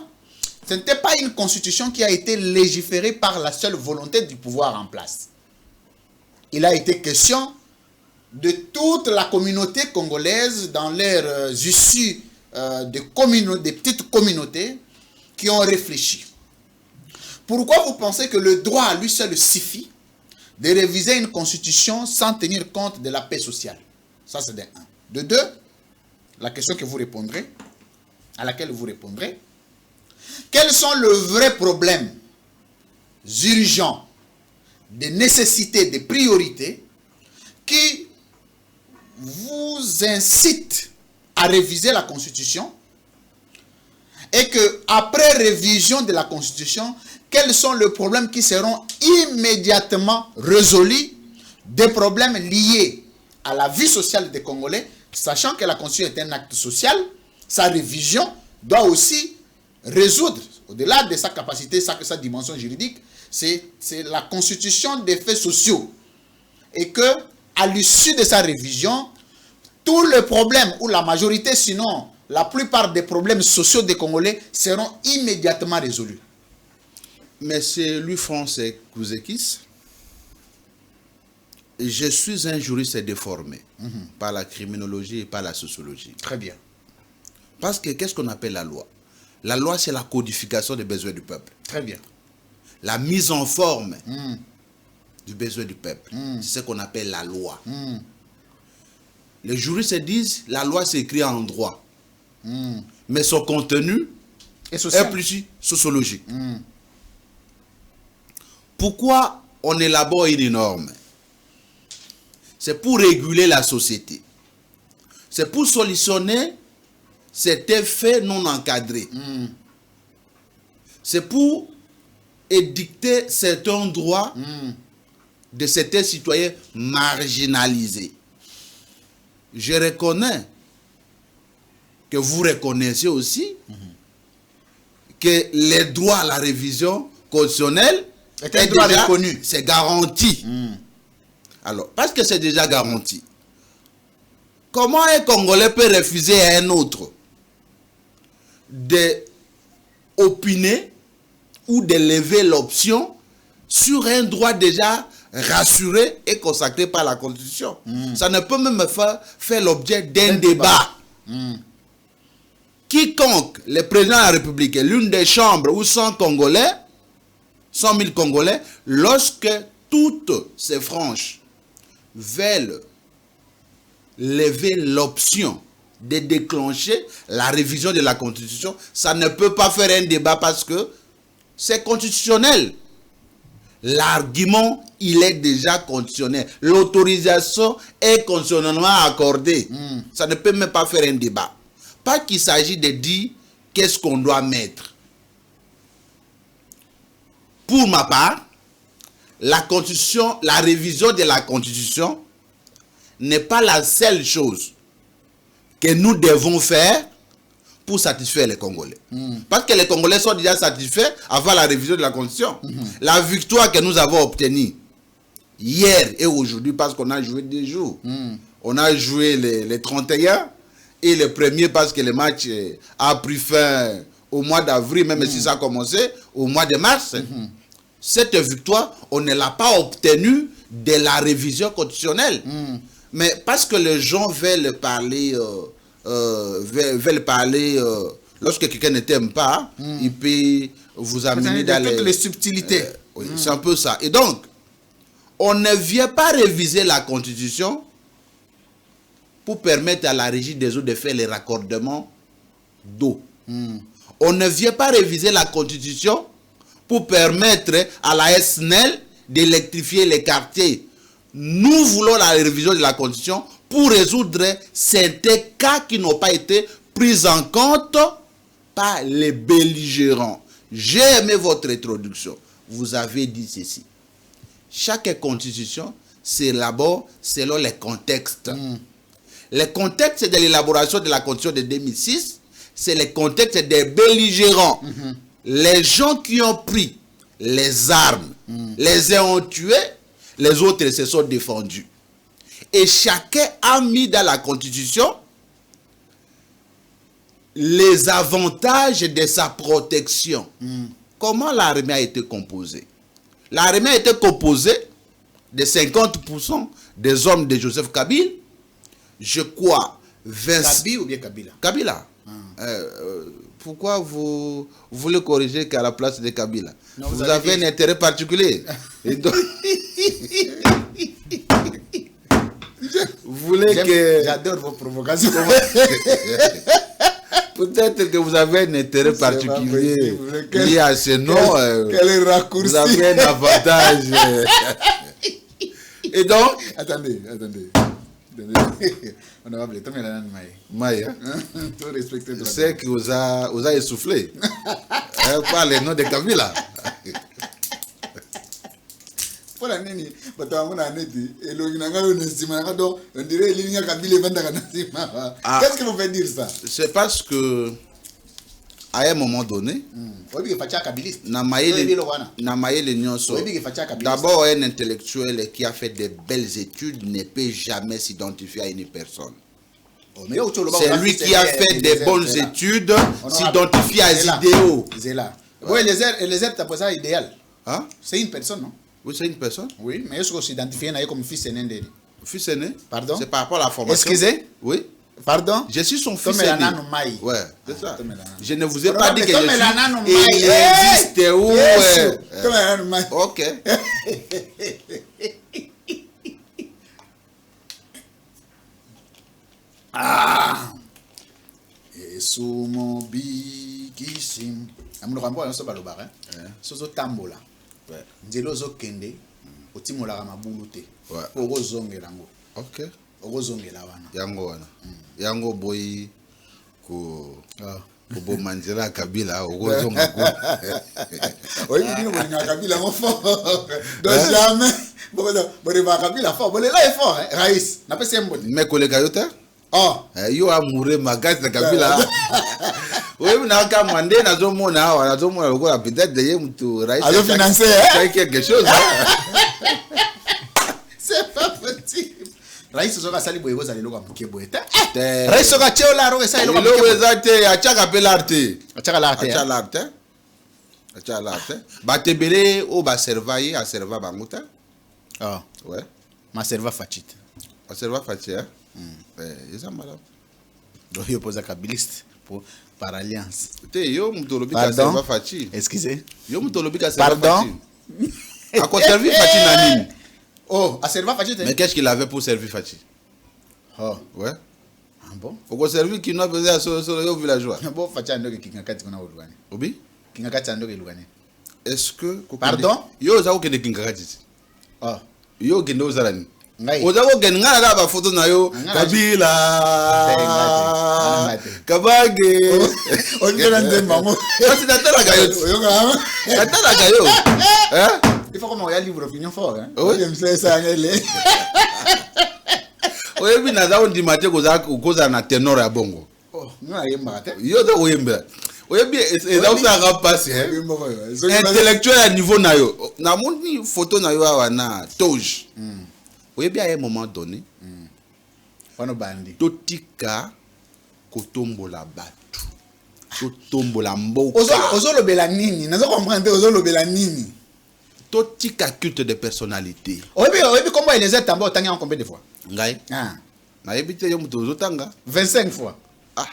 S1: ce n'était pas une constitution qui a été légiférée par la seule volonté du pouvoir en place. Il a été question de toute la communauté congolaise dans leurs issues de petites communautés qui ont réfléchi. Pourquoi vous pensez que le droit à lui seul suffit de réviser une constitution sans tenir compte de la paix sociale? Ça, c'est de 1. De 2, la question que vous répondrez, à laquelle vous répondrez, quels sont les vrais problèmes urgents, des nécessités, des priorités qui vous incite à réviser la Constitution et que après révision de la Constitution, quels sont les problèmes qui seront immédiatement résolus, des problèmes liés à la vie sociale des Congolais, sachant que la Constitution est un acte social, sa révision doit aussi résoudre, au-delà de sa capacité, sa dimension juridique, c'est la constitution des faits sociaux. Et que, à l'issue de sa révision, tous les problèmes, ou la majorité, sinon la plupart des problèmes sociaux des Congolais seront immédiatement résolus.
S2: Monsieur Louis-François Kouzekis, je suis un juriste déformé par la criminologie et par la sociologie.
S1: Très bien.
S2: Parce que qu'est-ce qu'on appelle la loi? La loi, c'est la codification des besoins du peuple.
S1: Très bien.
S2: La mise en forme du besoin du peuple. C'est ce qu'on appelle la loi. Les juristes disent la loi s'écrit en droit. Mais son contenu est plus sociologique. Pourquoi on élabore une norme? C'est pour réguler la société. C'est pour solutionner cet effet non encadré. C'est pour édicter certains droits de certains citoyens marginalisés. Je reconnais que vous reconnaissez aussi que les droits à la révision constitutionnelle
S1: est un droit reconnu.
S2: C'est garanti. Alors, parce que c'est déjà garanti, comment un Congolais peut refuser à un autre d'opiner ou de lever l'option sur un droit déjà rassuré et consacré par la Constitution? Ça ne peut même faire l'objet d'un débat. Quiconque, le président de la République, l'une des chambres ou 100 Congolais, 100 000 Congolais, lorsque toutes ces franges veulent lever l'option de déclencher la révision de la Constitution, ça ne peut pas faire un débat parce que c'est constitutionnel. L'argument, il est déjà constitutionnel. L'autorisation est constitutionnellement accordée. Ça ne peut même pas faire un débat. Pas qu'il s'agit de dire qu'est-ce qu'on doit mettre. Pour ma part, la Constitution, la révision de la Constitution n'est pas la seule chose que nous devons faire pour satisfaire les Congolais. Parce que les Congolais sont déjà satisfaits avant la révision de la Constitution. La victoire que nous avons obtenue hier et aujourd'hui, parce qu'on a joué 2 jours. On a joué les 31 et le premier parce que le match a pris fin au mois d'avril, même si ça a commencé au mois de mars. Cette victoire, on ne l'a pas obtenue de la révision constitutionnelle. Mais parce que les gens veulent parler, lorsque quelqu'un ne t'aime pas, il peut vous amener dans
S1: toutes les subtilités.
S2: Oui, c'est un peu ça. Et donc, on ne vient pas réviser la Constitution pour permettre à la Régie des eaux de faire les raccordements d'eau. On ne vient pas réviser la Constitution pour permettre à la SNEL d'électrifier les quartiers. Nous voulons la révision de la Constitution pour résoudre certains cas qui n'ont pas été pris en compte par les belligérants. J'ai aimé votre introduction. Vous avez dit ceci. Chaque constitution s'élabore selon les contextes. Le contexte de l'élaboration de la Constitution de 2006, c'est le contexte des belligérants. Les gens qui ont pris les armes, les ont tués, les autres se sont défendus. Et chacun a mis dans la Constitution les avantages de sa protection. Comment l'armée a été composée? L'armée a été composée de 50% des hommes de Joseph Kabila. Je crois...
S1: Kabila ou bien Kabila?
S2: Kabila. Pourquoi vous voulez corriger qu'à la place de Kabila? Non, vous avez un intérêt particulier. Et donc... vous voulez que...
S1: J'adore vos provocations.
S2: Peut-être que vous avez un intérêt particulier lié à ce nom.
S1: Quel raccourci.
S2: Vous avez un avantage. Et donc...
S1: Attendez. Honorable, tu m'as dit
S2: Maya.
S1: tout respecter.
S2: C'est que vous a essoufflé. Pas les noms de Kabila.
S1: Pour la nini, on a neti, et le on dirait qu'il y a Kabila Qu'est-ce que vous faites dire ça?
S2: C'est parce que, à un moment donné, d'abord un intellectuel qui a fait de belles études ne peut jamais s'identifier à une personne. C'est lui qui a fait des bonnes études, s'identifie à des idéaux.
S1: Oui, les airs, t'as pas ça idéal.
S2: Hein?
S1: C'est une personne, non?
S2: Oui, c'est une personne.
S1: Oui, mais est-ce qu'on s'identifie comme fils aîné?
S2: Fils aîné?
S1: Pardon?
S2: C'est par rapport à la formation.
S1: Excusez?
S2: Oui.
S1: Pardon?
S2: Je suis son fils aîné.
S1: Ouais,
S2: c'est ça. Je ne vous ai pas dit que je
S1: suis...
S2: Il existe où? Ok.
S1: Ah! Esumobi kisim. Amulokambo ya so baloba hein. Sozo tambola. Ouais. Nzelo zo kende. Otimola ka mabulu te.
S2: Ouais.
S1: Oko zongela ngo.
S2: Ok.
S1: Oko zongela wana.
S2: Yango wana. Yango boy ko bo manjera Kabila oko zonga ko.
S1: Oui, bino bolinga Kabila mo fort. Donc jamais. Bon ba Kabila fort. Bon là est fort hein. Raïs. Na pese mboni.
S2: Mais collègue yota?
S1: Oh,
S2: yo amoureux magasi na Kabila. Oui, na ka mande na zo mona wa na zo mona ko peut-être de mutu Raïs.
S1: Alors financer
S2: c'est quelque chose.
S1: C'est pas possible. Raïs zo ka sali boye ko sali lo ka muke boye ta. Raïs zo ka cheola ro ka sali lo ka muke.
S2: Lo ezate achaka pelarte.
S1: Achaka l'arte.
S2: Achaka l'arte. Achaka l'arte. Ba tebele o ba servailler a serva banguta.
S1: Ah,
S2: ouais.
S1: Ma serva fachite.
S2: Ma serva fachite. Ils ont malade.
S1: Donc il pose un kabiliste par alliance.
S2: Yo mutolobi ka serva fachi.
S1: Excusez.
S2: Yo mutolobi ka serva fachi.
S1: Pardon.
S2: A quoi servir fachi na nini?
S1: Oh, a serva fachi.
S2: Mais qu'est-ce qu'il avait pour servir fachi?
S1: Oh.
S2: Ouais.
S1: Ah bon?
S2: Au quoi servir qui n'a pas sur le villageois.
S1: Bon fachi ando ki ngakati kuna ulugani.
S2: Obi?
S1: Kingakati ando ki ulugani.
S2: Est-ce que
S1: pardon?
S2: Yo za ko kende kingakati.
S1: Oh.
S2: Yo kende ozalani.
S1: Ozago
S2: gen ngala la ba photo na yo Kabila Kabage
S1: on vient de maman
S2: c'est tatala gayo tatala gayo hein
S1: il faut comment y a livre opinion fort hein
S2: oui
S1: je me sais ça ngele
S2: oye bi na za on di mate koza na tenor ya bongo
S1: oh ngala yemba te
S2: yo za oyemba oye bi eza usa ka passe hein intellectuel à niveau na yo na moni photo na yo awa na toge. Oui, bien à un moment donné, totika kotombola batu, kotombola mboka.
S1: Ozolo bela nini, nazo comprendre ozolo bela nini.
S2: Totika culte de personnalité.
S1: Oui, comment il les a tambo tanga en combien de fois?
S2: Ngai.
S1: Ah.
S2: Na ebite yo muto zotanga
S1: 25 fois.
S2: Ah.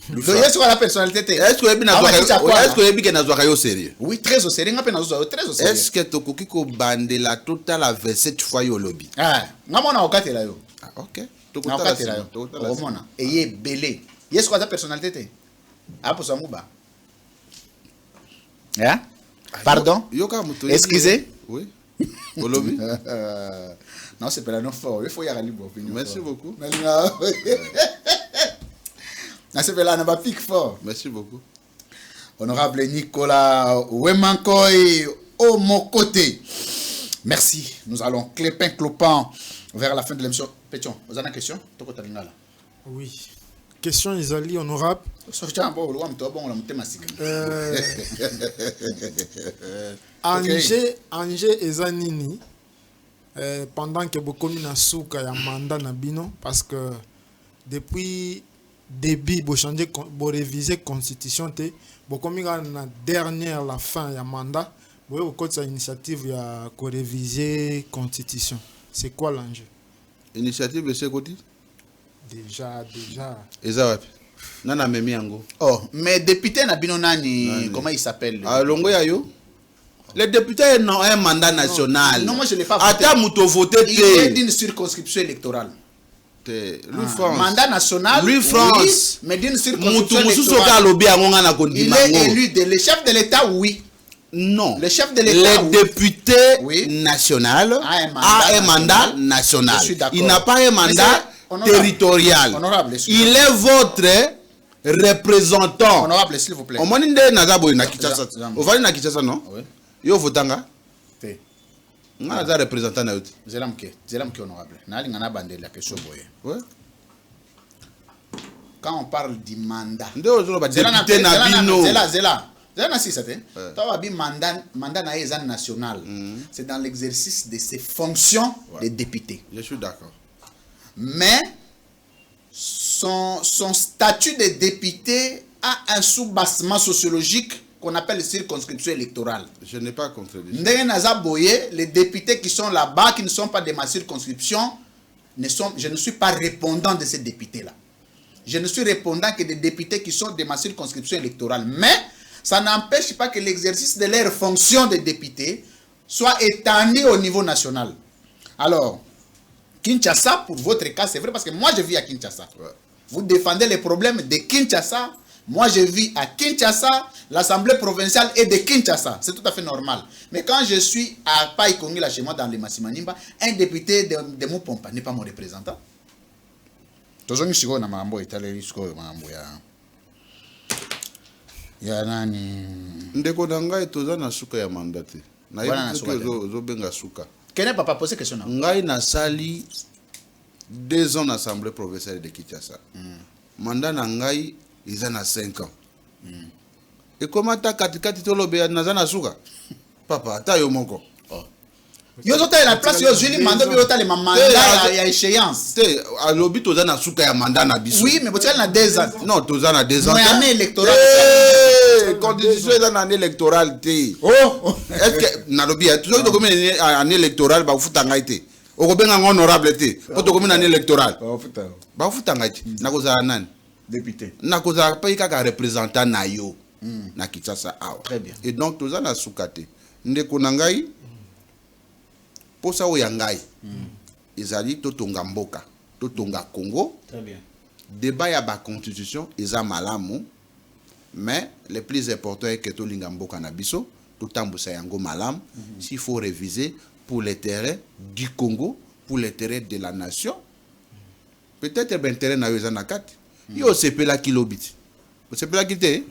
S1: Donc est-ce que la personnalité
S2: est-ce que ebi na est-ce que ebi ke na zwa yo sérieux?
S1: Oui, très au sérieux, ngape na zo très au sérieux.
S2: Est-ce que tokoki ko bandela total à 27 fois yo lobby?
S1: Ah, ngamona okatela yo.
S2: Ah, OK.
S1: Okatela yo. Omona. Eye belé. Est-ce que la personnalité apo sa muba? Hein? Pardon? Excusez?
S2: Oui. Au lobby?
S1: Non, c'est pas la non fort. Il faut y aller libre opinion.
S2: Merci beaucoup. Merci beaucoup.
S1: Honorable Nicolas Wemankoy au mon côté. Merci. Nous allons clopin vers la fin de l'émission. Pétion, vous avez une question?
S3: Oui. Question Isali, honorable. Angers Ezanini, pendant que vous avez un mandat Nabino, parce que depuis début vous changer vous réviser constitution te vous comme la dernière la fin ya mandat vous avez une initiative ya ko réviser constitution. C'est quoi l'enjeu?
S2: Initiative de ce côté?
S3: Déjà
S2: Ezawapi nana memi yango.
S1: Oh, mais député na bino nani comment il s'appelle?
S2: Ah longo ya yo. Les députés ont un mandat national.
S1: Non, moi je l'ai pas voté.
S2: Ata muto voté
S1: il est d'une circonscription électorale.
S2: Lui France.
S1: Mandat national.
S2: Lui France.
S1: Oui, mais d'une circonscription
S2: électorale.
S1: Il est élu le chef de l'État, oui.
S2: Non.
S1: Le chef de l'État.
S2: Le député national a un mandat national. Il n'a pas un mandat territorial.
S1: Honorable,
S2: il est votre représentant.
S1: Honorable, s'il vous plaît.
S2: Au moins, il est na Kinshasa. Au va na Kinshasa, non?
S1: Oui.
S2: Yo votanga.
S1: Té.
S2: Nga na représentant na yote.
S1: Zelamke honorable. Nali ngana bande la question boye.
S2: Ouais.
S1: Quand on parle du mandat.
S2: Ndio ba député na bino.
S1: Zela na si ça te. Toi bi mandat na ezan national. C'est dans l'exercice de ses fonctions de député.
S2: Je suis d'accord.
S1: Mais son statut de député a un sous-bassement sociologique qu'on appelle circonscription électorale.
S2: Je n'ai pas contredit.
S1: Les députés qui sont là-bas, qui ne sont pas de ma circonscription, je ne suis pas répondant de ces députés-là. Je ne suis répondant que des députés qui sont de ma circonscription électorale. Mais ça n'empêche pas que l'exercice de leur fonction de député soit étendu au niveau national. Alors, Kinshasa, pour votre cas, c'est vrai parce que moi je vis à Kinshasa.
S2: Ouais.
S1: Vous défendez les problèmes de Kinshasa. Moi je vis à Kinshasa. L'Assemblée provinciale est de Kinshasa. C'est tout à fait normal. Mais quand je suis à Païkongi, là chez moi, dans le Massimanimba, un député de Moupompa n'est pas mon représentant.
S2: Ndeko ngai toza na suka ya mandate. Na yebi zo benga suka.
S1: Quel est papa posé question?
S2: Ngai na sali 2 ans l'Assemblée provinciale de Kinshasa. Mandat na ngai eza na 5 ans. Et comment ta katikati tolobe na zana suka? Papa ta yo moko.
S1: Yo zota la place yo juli mandat bi yota le mandat ya échéance.
S2: Te alobi toza na suka ya mandat na biso.
S1: Oui, mais botel na 2 ans.
S2: Non, toza na 2 ans.
S1: Mais année électorale.
S2: Constitution est dans l'année électorale.
S1: Oh!
S2: Est-ce que nalobi toujours to comme année électorale ba futa ngai te. Okobenga honorable te. Poto comme année électorale. Ba futa ngai te. Nakozala nani?
S1: Député.
S2: Nakozala pa kaka représentant na yo. Na Kinshasa awa.
S1: Très bien.
S2: Et donc toza na sukate. Ndeko na ngai posa o ya ngai. Ezali totonga mboka, totonga Congo.
S1: Très bien.
S2: Débat ya ba constitution eza malamu. Mais le plus important est que tout l'ingamboka na biso, tout tambusa yango malam, s'il faut réviser pour les terrains du Congo, pour les terrains de la nation. Peut-être ben terrain na yozana kat. Yo sepela kilobit. O sepela kité?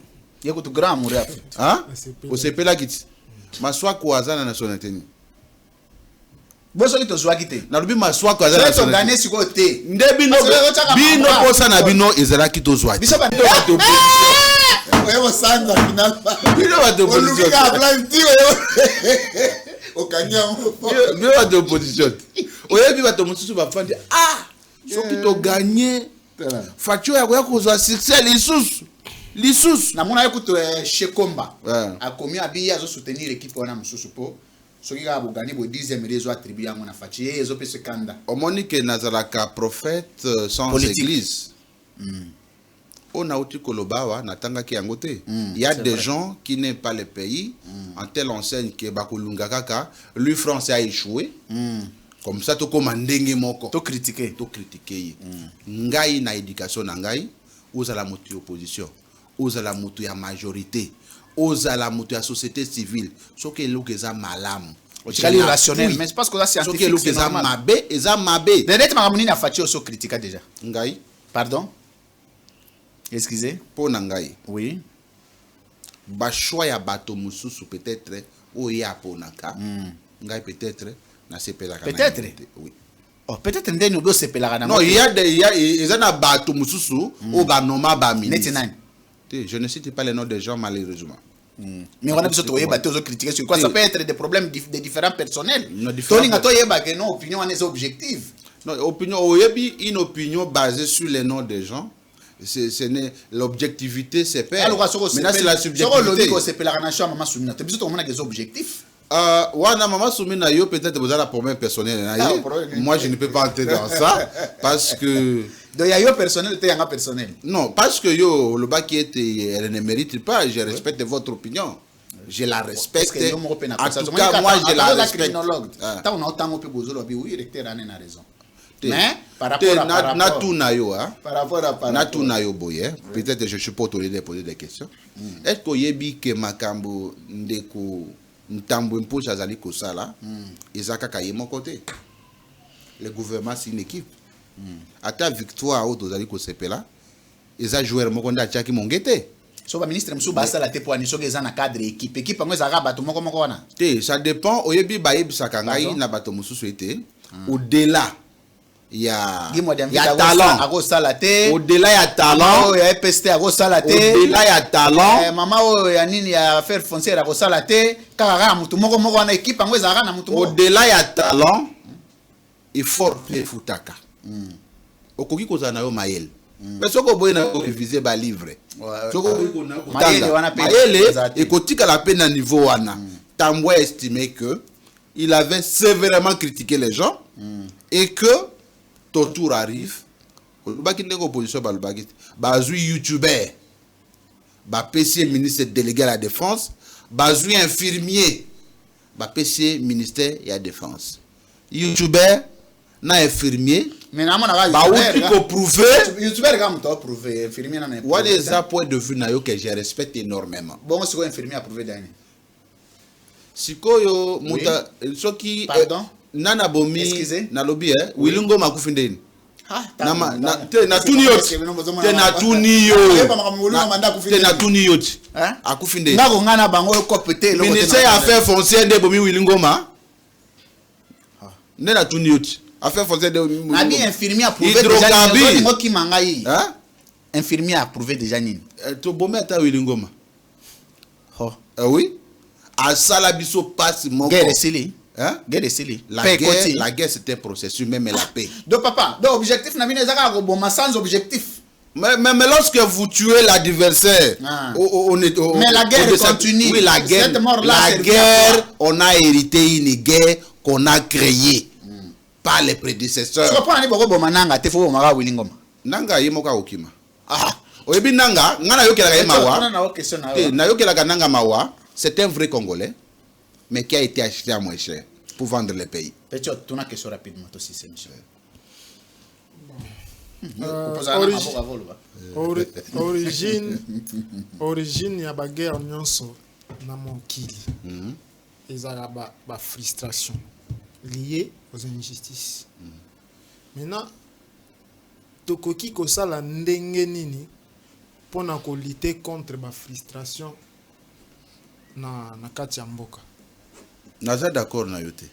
S1: Yeko tu grand mourir.
S2: Hein? O sepela kit. Maswa kwaza na nationalité ni.
S1: Boso ki to zwa kité.
S2: Na lubi maswa kwaza na
S1: nationalité. Gagner si côté.
S2: Nde bino bino posa na bino ezala kito zwa.
S1: Biso ba to Oyo sanda finalement.
S2: Bino ba to position.
S1: Oluka planti oyo. Okanya.
S2: Bino ba to position. Oyo bi ba to mususu ba fandi. Ah! Soki to gagner. Facture ya ko kozwa succès lisusu.
S1: Na mona ekuto Shekomba. A komi abi azo soutenir l'équipe wana mususu po. Soki ka bugani bo 10e réseau attribué yango na fachi ezo pe sekanda.
S2: Omonique nazalaka prophète sans politique. Église. On a outil kolobawa natanga ki yango te. Il y a des gens qui n'aiment pas le pays en telle enseigne que bakolunga kaka lui français a échoué. Comme ça to koma ndenge moko
S1: to critiquer
S2: ngai na éducation na ngai ozala motu opposition ozala motu ya majorité ozala motu ya société civile soki eloko eza malamu
S1: okali rationnel mais c'est parce que ça scientifique
S2: soki eloko eza mabe
S1: peut-être makamuni na fachi oso critique déjà
S2: ngai
S1: pardon excusez
S2: po na ngai
S1: oui
S2: ba choix ya bato mususu peut-être oya ponaka ngai peut-être
S1: peut-être
S2: oui.
S1: Oh, peut-être ndeni obo sepelaka na
S2: non il y a ils en a bato mususu o ba noma ba ministre je ne cite pas les noms des gens malheureusement
S1: mais on a besoin de yeba to critiquer sur quoi ça peut être des problèmes de différents personnels tolinga to yeba que non opinion on est objective
S2: non opinion oyebi une opinion basée sur les noms des gens ce n'est l'objectivité c'est pas
S1: mais
S2: là c'est la subjectivité
S1: ko sepelaka na choix maman soumina te biso to mona des objectifs.
S2: Wana maman soumina yo peut-être vous avez la problème personnel moi je ne peux pas entrer dans ça parce que
S1: donc ya yo personnel te yanga personnel
S2: non parce que yo le bac qui était elle ne mérite pas je respecte votre opinion je la respecte en tout cas moi je la respecte
S1: tant on a autant pe bozolo bi oui recteur ane na raison mais par rapport à
S2: na tout na yo
S1: par rapport à
S2: na tout na yo boye peut-être je suis pas autorisé de poser des questions est-ce que yebi que makambo ndeko ntambo impoche azali kosala ezaka ka yemo côté le gouvernement c'est une équipe À ta victoire, au Dozali Kosepela, ils ont joué Mokonda Tchaki Mongete.
S1: So ba ministre msu basa la te po ani soki eza na cadre équipe ngo ezaka bato moko wana.
S2: Ça dépend oyebi bayebi sakangai na bato mususu ete au-delà il y a talent au-delà il y a talent
S1: il y a EPST à salate
S2: au-delà il y a talent
S1: maman o ya nini ya affaire foncière à salate kaka mutu moko wana équipe ngo ezaka na mutu
S2: au-delà il y a talent il faut futaka okoki kozana na yo mayele. Mais ce que vous avez révisé le livre, ce que vous avez écouté la peine à niveau wana, Tamboué estimé que il avait sévèrement critiqué les gens et que ton tour arrive. Baki ndeko opposition balubaki, bazui youtubeur, ba PC ministre délégué à la défense, bazui infirmier, ba PC ministère à la défense. Youtubeur na infirmier.
S1: Mais na mona
S2: ba outi ko prouver
S1: youtubeur comme toi prouver infirmier na
S2: what is that point de vue na yo que je respecte énormément.
S1: Bon c'est quoi infirmier à prouver dani
S2: sikoyo muta soki
S1: pardon
S2: nana bomi
S1: excusez
S2: na lobby wilingo makufindeni
S1: na
S2: te na tuni yoti te na tuni yo te na tuni yoti akufindeni
S1: ngako ngana bango kopete
S2: lo ministère affaires foncières de bomi wilingo ma ne na tuni yoti affaire foncière de
S1: nabi infirmier approuvé déjà ni ngo ki mangai hein infirmier approuvé déjà ni
S2: to bomi ata wilingoma
S1: oh
S2: oui à salabiso passe mon
S1: guerre sili
S2: hein
S1: guerre sili
S2: la guerre c'était un processus même la paix
S1: donc papa donc objectif na bino ezaka ko boma sans objectif
S2: mais lorsque vous tuez l'adversaire
S1: mais la guerre continue
S2: oui la guerre on a hérité une guerre qu'on a créée par les prédécesseurs.
S1: Tu comprends ni boko boma nanga te fo boma wilingoma.
S2: Nanga yemoka okima. Oyebi nanga ngana yokelaka ye mawa. Na yokelaka nanga mawa, c'est un vrai Congolais mais qui a été acheté à moins cher pour vendre le pays.
S1: Petcho, tu n'as question rapidement aussi c'est monsieur.
S3: Origine ya ba guerre nyonso na mokili. Ezala ba frustration liée aux injustices. Maintenant, tokoki kosala ndenge nini pona ko lutter contre ma frustration na kati ya mboka.
S2: Naza d'accord na yote.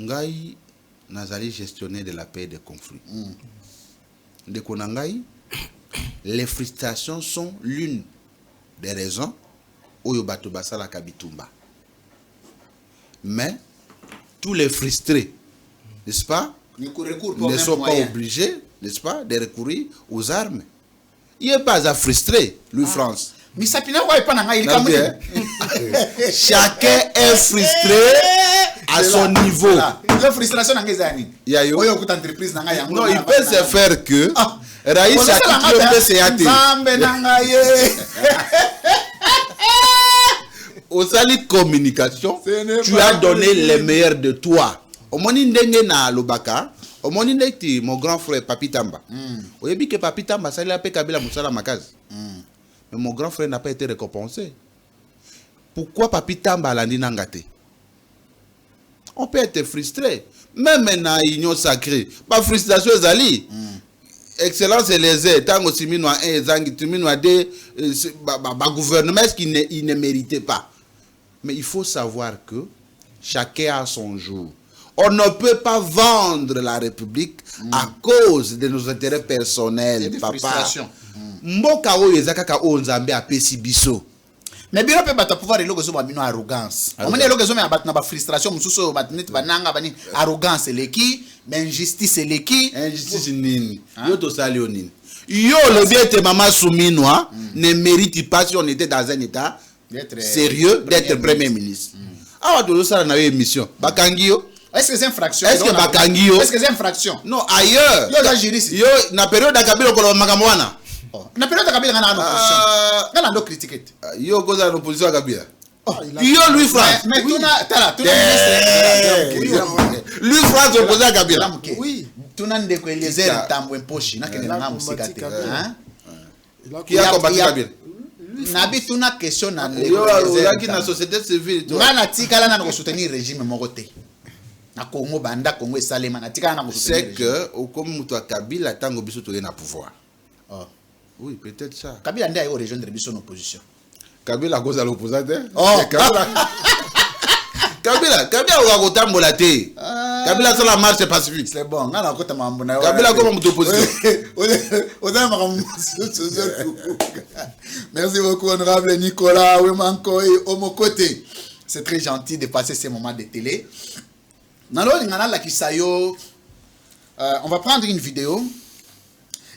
S2: Ngai nazali gestionnaire de la paix et des conflits. Ndeko na ngai, les frustrations sont l'une des raisons oyo bato basala kabitumba. Mais tous les frustrés, n'est-ce pas, ne sont pas obligés, n'est-ce pas, de recourir aux armes. Il n'est pas à frustrer, Louis France. Chacun est frustré à son niveau.
S1: La frustration non,
S2: il peut se faire que Raïs au salut communication, tu as donné les meilleurs de toi. Au moni ndenge na lobaka, au moni ndeki mon grand frère Papi Tamba. Au yebi que Papi Tamba ça l'a pe kabila musala makazi. Mais mon grand frère n'a pas été récompensé. Pourquoi Papi Tamba l'a dit nangate? On peut être frustré. Même dans l'union sacrée, pas frustration zali. Excellence et les aides, tant que Simino a un zangi, Simino a des gouvernement qui ne méritait pas. Mais il faut savoir que chacun a son jour. On ne peut pas vendre la République à cause de nos intérêts personnels, papa. Mboka o ezaka o nzambe apesi biso.
S1: Mais bien peut pas pouvoir eloko zo babino arrogance. On mena eloko zo me abatna ba frustration mususo batnet bananga bani arrogance leki, mais injustice leki,
S2: injustice nini. Yo to sali onini. Yo le bien te mama Souminwa ne mérite pas si on était dans un état sérieux d'être premier ministre. Ah to sala na émission. Bakangio.
S1: Est-ce que c'est infraction?
S2: Est-ce que Bakangio?
S1: Est-ce que c'est infraction?
S2: Non, ailleurs.
S1: Yo la juriste.
S2: Yo na période d'Akabilo ko makambo wana.
S1: Na période d'Akabilo ngana opposition. Ngana ndo critiquer.
S2: Yo ko za l'opposition Akabila. Yo Louis France.
S1: Mais tuna
S2: Louis France opposé à Kabila.
S1: Oui. Tuna ndeko Eliezer Tambwe Mposhi na kene nga musikate. Hein?
S2: Qui a combattu Kabila?
S1: Nabi tuna question na
S2: yo la société civile.
S1: Ngana tikala na ko soutenir régime moko te. Na Congo banda Congo et Salema na tika na
S2: c'est que comme muto Kabila tango biso to na pouvoir.
S1: Oh.
S2: Oui, peut-être ça.
S1: Kabila nda yo rejoindre biso en opposition.
S2: Kabila cause à l'opposant.
S1: Oh,
S2: Kabila wa kotambola te. Kabila sur la marche pacifique.
S1: C'est bon, ngana kota mambo na yo.
S2: Kabila comme muto opposition.
S1: Merci beaucoup honorable Nicolas Wemankoy Omokote. C'est très gentil de passer ces moments de télé. On va prendre une vidéo.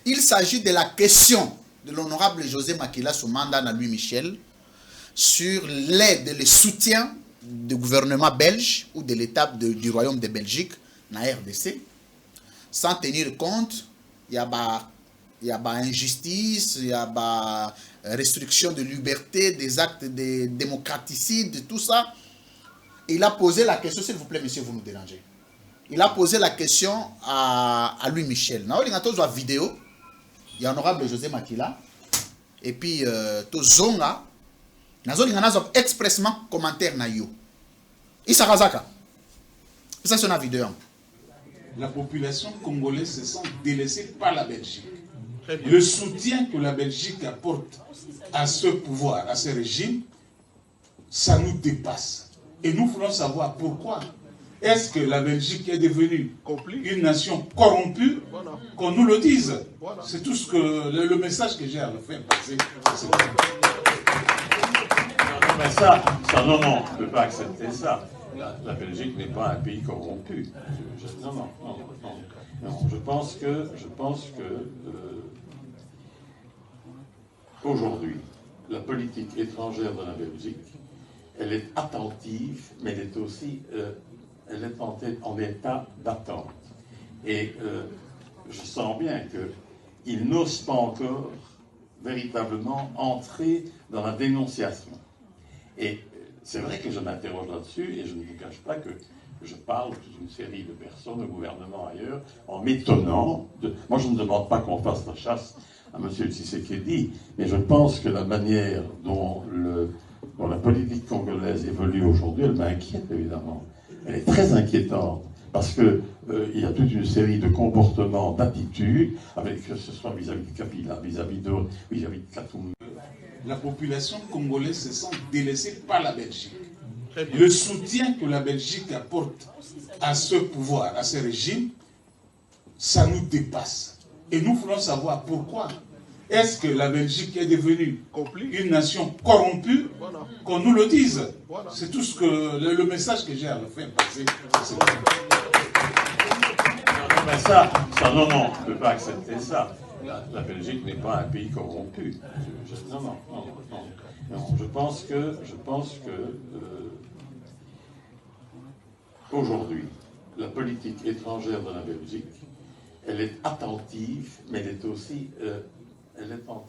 S1: Il s'agit de la question de l'honorable José Makila Soumanda à Louis Michel sur l'aide et le soutien du gouvernement belge ou de l'État du Royaume de Belgique dans la RDC, sans tenir compte, il y a injustice, il y a restriction de liberté, des actes de démocraticide, tout ça. Il a posé la question, s'il vous plaît, monsieur, vous nous dérangez. Il a posé la question à Louis Michel. Nous avons une vidéo, il y a honorable José Makila, et puis Tozonga, nous avons expressement commentaire na yo. Issa Razaka. Ça c'est une vidéo.
S4: La population congolaise se sent délaissée par la Belgique. Le soutien que la Belgique apporte à ce pouvoir, à ce régime, ça nous dépasse. Et nous voulons savoir pourquoi. Est-ce que la Belgique est devenue une nation corrompue? Qu'on nous le dise. C'est tout ce que le message que j'ai à le faire passer.
S5: Mais ça, non, on ne peut pas accepter ça. La Belgique n'est pas un pays corrompu. Non. Je pense que aujourd'hui, la politique étrangère de la Belgique, elle est attentive, mais elle est aussi elle est en état d'attente. Et je sens bien qu'ils n'osent pas encore véritablement entrer dans la dénonciation. Et c'est vrai que je m'interroge là-dessus, et je ne vous cache pas que je parle toute une série de personnes, au gouvernement ailleurs, en m'étonnant. Moi, je ne demande pas qu'on fasse la chasse à M. Tshisekedi, mais je pense que la manière dont la politique congolaise évolue aujourd'hui, elle m'inquiète évidemment. Elle est très inquiétante, parce qu'il y a toute une série de comportements, d'attitudes, que ce soit vis-à-vis de Kabila, vis-à-vis de Katoum.
S4: La population congolaise se sent délaissée par la Belgique. Le soutien que la Belgique apporte à ce pouvoir, à ce régime, ça nous dépasse. Et nous voulons savoir pourquoi. Est-ce que la Belgique est devenue une nation corrompue? Qu'on nous le dise. C'est tout ce que le message que j'ai à le faire passer.
S5: Mais ça, non, on ne peut pas accepter ça. La Belgique n'est pas un pays corrompu. Non. Je pense que aujourd'hui, la politique étrangère de la Belgique, elle est attentive, mais elle est aussi elle est en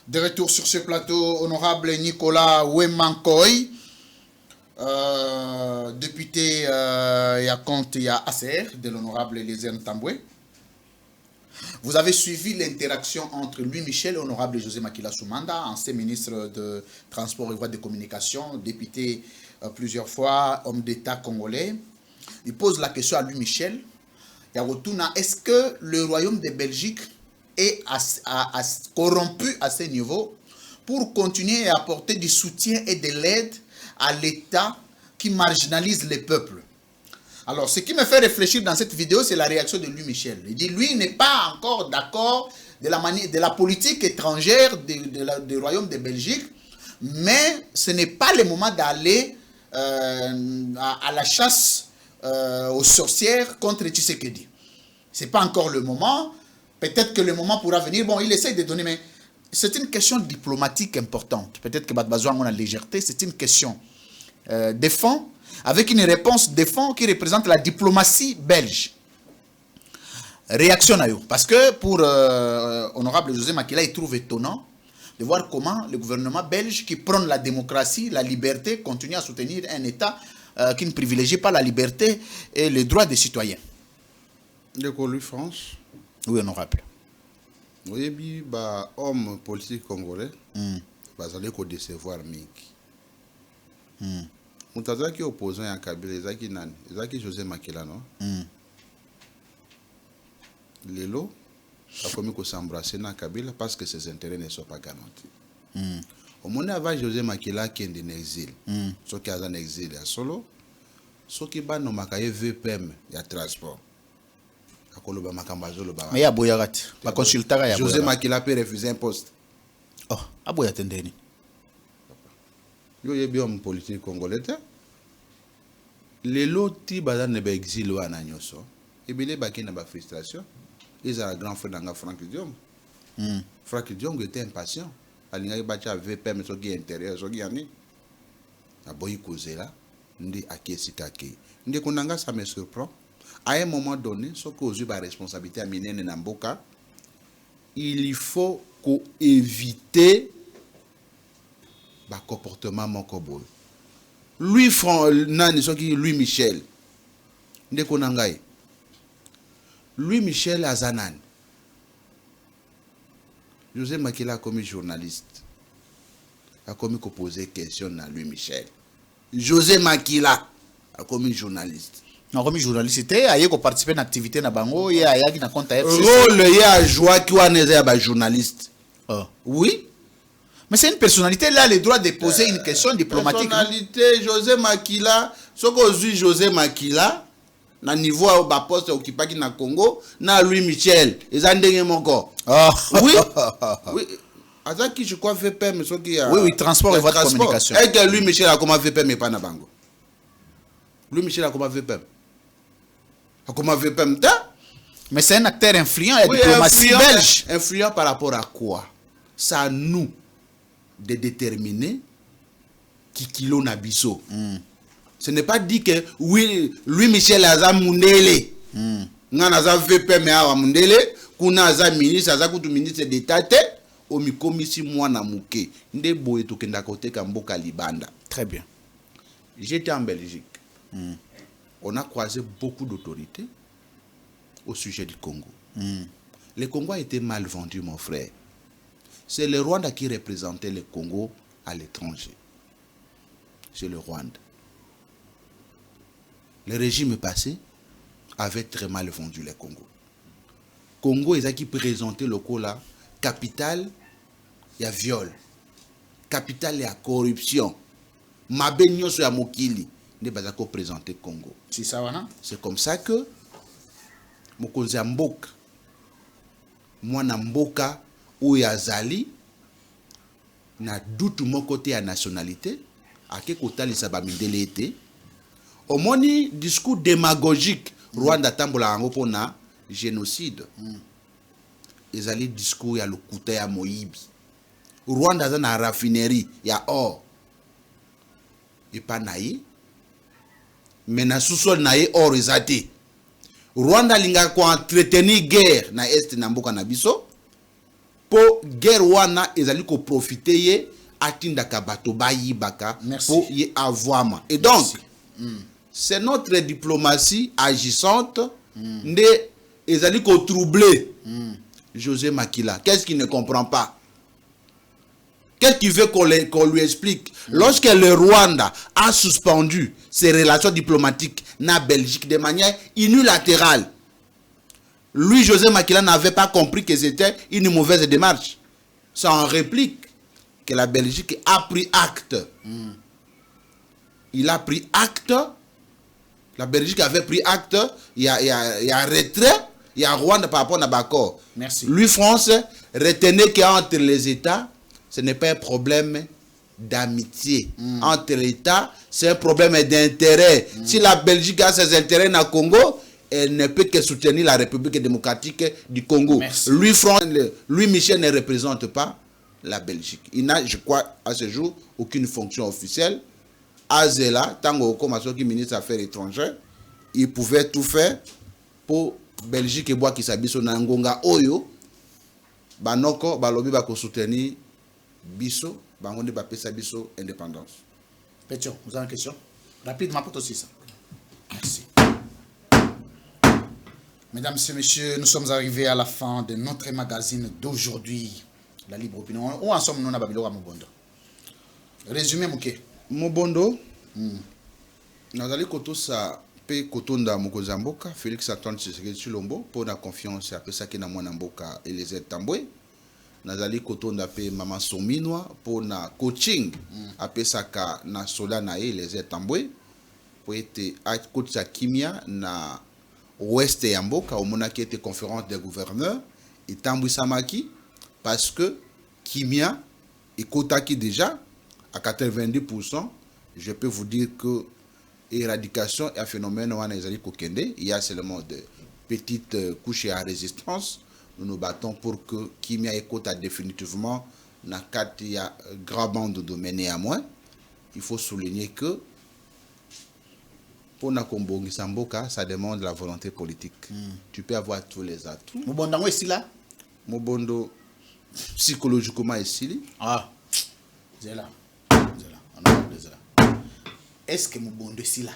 S1: de retour sur ce plateau, honorable Nicolas Wemankoy, député il y a ACR de l'honorable Eliezer Ntambwe. Vous avez suivi l'interaction entre Louis Michel et l'honorable José Makila Soumanda, ancien ministre de Transport et Voies de Communication, député plusieurs fois, homme d'État congolais. Il pose la question à Louis Michel. Est-ce que le Royaume de Belgique est corrompu à ce niveau pour continuer à apporter du soutien et de l'aide à l'État qui marginalise les peuples? Alors, ce qui me fait réfléchir dans cette vidéo, c'est la réaction de Louis Michel. Il dit, lui, n'est pas encore d'accord de la politique étrangère du Royaume de Belgique, mais ce n'est pas le moment d'aller à la chasse aux sorcières contre Tshisekedi. Ce n'est pas encore le moment. Peut-être que le moment pourra venir. Bon, il essaie de donner, mais c'est une question diplomatique importante. Peut-être que Badbazoua a la légèreté, c'est une question de fond, avec une réponse de fond qui représente la diplomatie belge. Réaction à eux. Parce que pour honorable José Makila, il trouve étonnant de voir comment le gouvernement belge qui prône la démocratie, la liberté, continue à soutenir un État qui ne privilégie pas la liberté et les droits des citoyens.
S2: De Louis France.
S1: Oui, honorable.
S2: Oui, bah, homme politique congolais, bah, ça allait décevoir Miki. Moutaza qui est opposant à Kabila, Ezaki José Makila, non? Lelo a commis qu'on s'embrasse dans Kabila parce que ses intérêts ne sont pas garantis. Au moment avant José Makila qui est en exil, ceux qui sont en exil à Solo, ceux qui sont en VPM, il y a transport.
S1: Mais il y a Boyarat, la consultara.
S2: José Makila peut refuser un poste.
S1: Oh, à Boyatendeni.
S2: Il y a bien une politique congolaise. Les lotis bazan ne ba exil wa na nyoso. Et bien les baki na ba frustration. Ils ont un grand frère dans Franck Diom. Franck Diom était impatient. Alinga yi bacha VPM so qui intérieur so qui ani. A boyi kozela ndi akesi kake. Ndi kunanga ça me surprend. À un moment donné, ce que vous avez responsabilité à Minene Namboka, il faut éviter le comportement Mokobo. Lui, Louis Michel, Louis Michel Azanan, José Makila a commis journaliste, a commis poser question à Louis Michel. José Makila a commis journaliste.
S1: Non, comme journaliste, il y a participé à une activité dans Bango, il y a un compte FCC.
S2: Rôle, il y a joie qui est journaliste. Oui.
S1: Mais c'est une personnalité, là, le droit de poser une question diplomatique.
S2: Personnalité, José Makila, ce que dit José Makila, na niveau où bas poste occupé qui na Congo, na Louis Michel, ils ont dégué mon corps. Oui. Oui. Azaki, je crois, VPM, ce qui a.
S1: Oui, transport et votre communication.
S2: Est-ce que Louis Michel a comment VPM mais pas na Bango? Louis Michel a comment VPM? Comment VPM?
S1: Mais c'est un acteur influent, il y a diplomatie belge.
S2: Influent par rapport à quoi? C'est à nous de déterminer qui kilo nabiso. Ce n'est pas dit que oui, Louis Michel Aza Mundele. Nga naza VPM awa Mundele, kuna aza ministre, aza kutu ministre d'État te, omi komisi mwana muke. Nde boye tokenda kote kamboka libanda.
S1: Très bien.
S2: J'étais en Belgique. On a croisé beaucoup d'autorités au sujet du Congo. Le Congo a été mal vendu, mon frère. C'est le Rwanda qui représentait le Congo à l'étranger. C'est le Rwanda. Le régime passé avait très mal vendu le Congo. Congo, ils ont qui présenté le Cola, capitale, il y a viol. Capitale, il y a corruption. Mabenyo sur ya mokili. Ne pas présenter Congo. C'est comme ça que Mokonzi Mboka, Mwana Mboka ou Yazali, na doute mon côté à nationalité, à quel côté les sabamindele été. Au moni discours démagogique, Rwanda tambola pour na génocide. Yazali discours ya le couteau ya Moïbi. Rwanda na raffinerie ya or. Et pas naïe. Mais na sous-sol na ye or ezate. Rwanda linga ko entretenir guerre na est na mboka na biso. Po guerre wana ezali ko profiter ye atinda ka bato bayi baka po ye avoama. Et donc c'est notre diplomatie agissante nde ezali ko troubler José Makila. Qu'est-ce qu'il ne comprend pas? Qu'est-ce qu'il veut qu'on lui explique? Lorsque le Rwanda a suspendu ses relations diplomatiques na Belgique de manière unilatérale, lui, José Makila, n'avait pas compris que c'était une mauvaise démarche. C'est en réplique que la Belgique a pris acte. Il a pris acte. La Belgique avait pris acte. Il y a retrait. Il y a Rwanda par rapport à l'accord.
S1: Merci.
S2: Lui, France, retenez qu'entre les États, ce n'est pas un problème d'amitié. Entre l'État, c'est un problème d'intérêt. Si la Belgique a ses intérêts dans le Congo, elle ne peut que soutenir la République démocratique du Congo.
S1: Merci.
S2: Lui, Michel, ne représente pas la Belgique. Il n'a, je crois, à ce jour, aucune fonction officielle. Azela, Tango Okomaso, qui est ministre des Affaires étrangères, il pouvait tout faire pour Belgique et bois qui s'habille sur Nangonga Oyo. Banoko, Balobi, Bako soutenir Bisso, Bangonde, Bapesa Bisso, indépendance.
S1: Pétion, vous avez une question? Rapidement, pour aussi ça. Merci. Mesdames et messieurs, nous sommes arrivés à la fin de notre magazine d'aujourd'hui, La Libre Opinion. Où en sommes-nous à Babylone à Mobondo? Résumé, Mouké.
S2: Mobondo, nazali kotosa pe kotonda mokonzi ya mboka Félix Antoine Tshisekedi Tshilombo pour la confiance apesaki na mwana mboka Eliezer Tambwe. Nazali kotonda pe mama Sominwa pour na coaching apesaka na soda na Eliezer Tambwe pour ete akotisa kimia na ouest ya mboka omonaki ete conférence des gouverneurs etambwisamaki parce que kimia ekotaki déjà à 90%. Je peux vous dire que éradication est un phénomène où il y a seulement de petites couches à résistance. Nous nous battons pour que Kimia écoute définitivement dans quatre grand bande de mener à moins. Il faut souligner que pour Nakombo Ngisamboka, ça demande la volonté politique. Tu peux avoir tous les atouts.
S1: Mobondo est là.
S2: Mobondo psychologiquement est là.
S1: Ah, c'est là. Est-ce que Mobondo est là?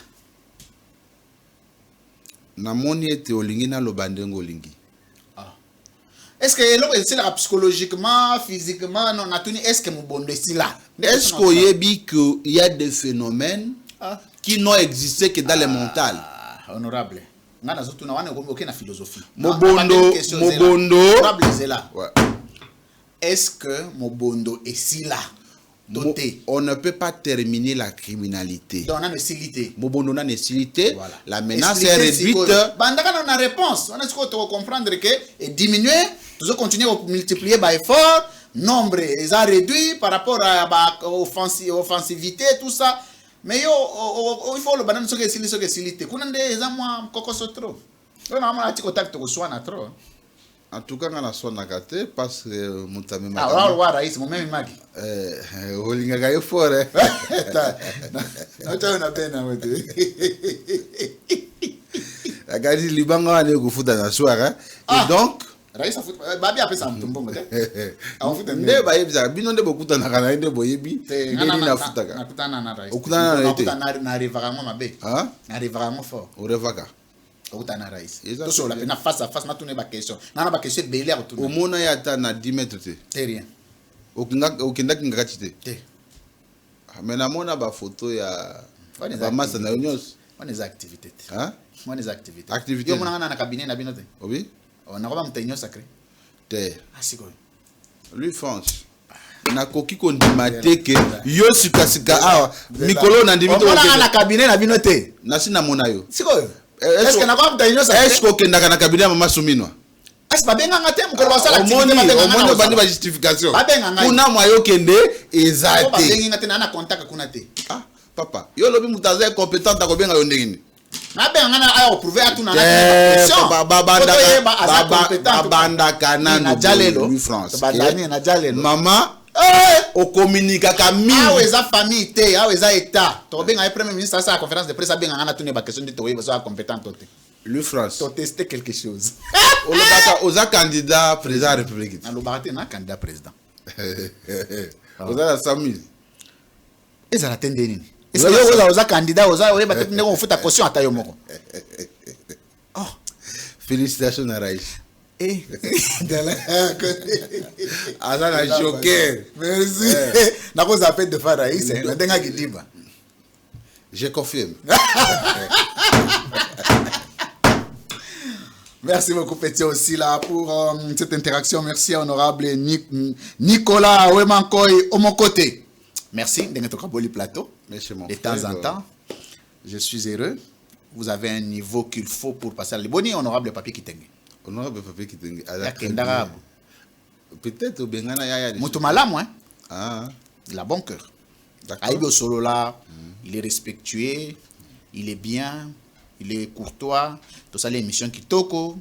S2: Namoni ete olingi na lobandengo olingi.
S1: Ah. Est-ce que c'est là psychologiquement, physiquement, non, est-ce que Mobondo est là?
S2: Est-ce qu'on y a dit qu'il y a des phénomènes qui n'ont existé que dans les montagnes?
S1: Honorable. Ngana zotu na wana aucune philosophie.
S2: Mobondo.
S1: Honorable c'est là.
S2: Ouais.
S1: Est-ce que Mobondo est là?
S2: On ne peut pas terminer la criminalité.
S1: Donc on a une facilité.
S2: Mobondo n'a facilité.
S1: Voilà.
S2: La menace est réduite.
S1: Bandaka on a réponse. On est ce qu'on doit comprendre que et diminuer, toujours continuer à multiplier par effort, nombre est réduit par rapport à offensivité tout ça. Mais il faut le banane ce que facilité. Kuna nde za mwa kokoso trop. On a un petit contact ko swana trop.
S2: En tout cas, on a son agate parce que Moutame
S1: Maki. Ah, on va raïs, mon même Maki.
S2: Olinga gaye fort.
S1: Non, tu as une peine à
S2: la gadi libanga wane kufuta na soir et donc
S1: raïs a foot babi après ça mtombongo te.
S2: On fout nde ba yebza bino nde bokuta na kana nde boyebi nde na futaka.
S1: Nakutana na raïs.
S2: Okutana na ete.
S1: Na arrivera mo mabe.
S2: Hein?
S1: Na arrivera mo fort.
S2: Orevaka.
S1: Okutana raïs. To so la pena face à face na tune ba question. Na ba question belé à retourner.
S2: Omona ya ta na 10 mètres te.
S1: C'est rien.
S2: Okenda kingakati te.
S1: Te.
S2: Mais na mona ba photo ya ba massa na nyos.
S1: On les activités.
S2: Hein?
S1: On les activités.
S2: Activités.
S1: Yo mona na cabinet na binote.
S2: Oui.
S1: On a pas mtenyo sacré.
S2: Te.
S1: Ah c'est quoi?
S2: Lui France. Na koki kondima te ke yo sika awa mikolo na ndimi to.
S1: On na cabinet na binote.
S2: Na sina mona yo.
S1: C'est quoi? Est-ce que na kwa mtenyo sacré?
S2: Est-ce que kenda na cabinet mama Sominwa?
S1: Est-ce pas bien ngate mukolo basala activité
S2: omoni bandi ba justification. Kuna mwayo kende ezate.
S1: Ba bengi ngate na contact kuna te.
S2: Ah papa, yo lobi mutaza compétent ta ko benga yo ndengini.
S1: Na benga na ayo prouver atuna na
S2: question. Babanda kana
S1: na jalelo
S2: Louis France.
S1: Babandani na jalelo.
S2: Mama o communique ka mi.
S1: Ah eza famille te, ah eza état. To benga premier ministre ça conférence de presse benga ngana tune ba question de to we so compétent toté.
S2: Louis France.
S1: To tester quelque chose.
S2: Oza candidat président de la République.
S1: Na lobate na candidat président.
S2: Oza la Sami.
S1: Eza la tende nini? Est-ce que oza candidat oza we ba tete ndeko futa caution ata yo moko. Oh,
S2: félicitations à Raïs.
S1: Eh.
S2: Aza na choqué.
S1: Merci. Na ko zapet de faire Raïs, na denga kidiba.
S2: Je confirme.
S1: Merci beaucoup, Petit, aussi là pour cette interaction. Merci, honorable Nicolas Wemankoy, au mon côté. Merci de notre Kaboli Plateau.
S2: Merci, mon
S1: de temps en temps, je suis heureux. Vous avez un niveau qu'il faut pour passer à l'Iboni, honorable Papier Kitenge.
S2: Honorable Papier Kitenge. Peut-être au Bengana Yaya.
S1: Moutoumala, moi.
S2: Ah.
S1: Il a bon cœur. Aïbo Solo là, il est respectueux, il est bien. Il est courtois, tout ça les missions qui toko,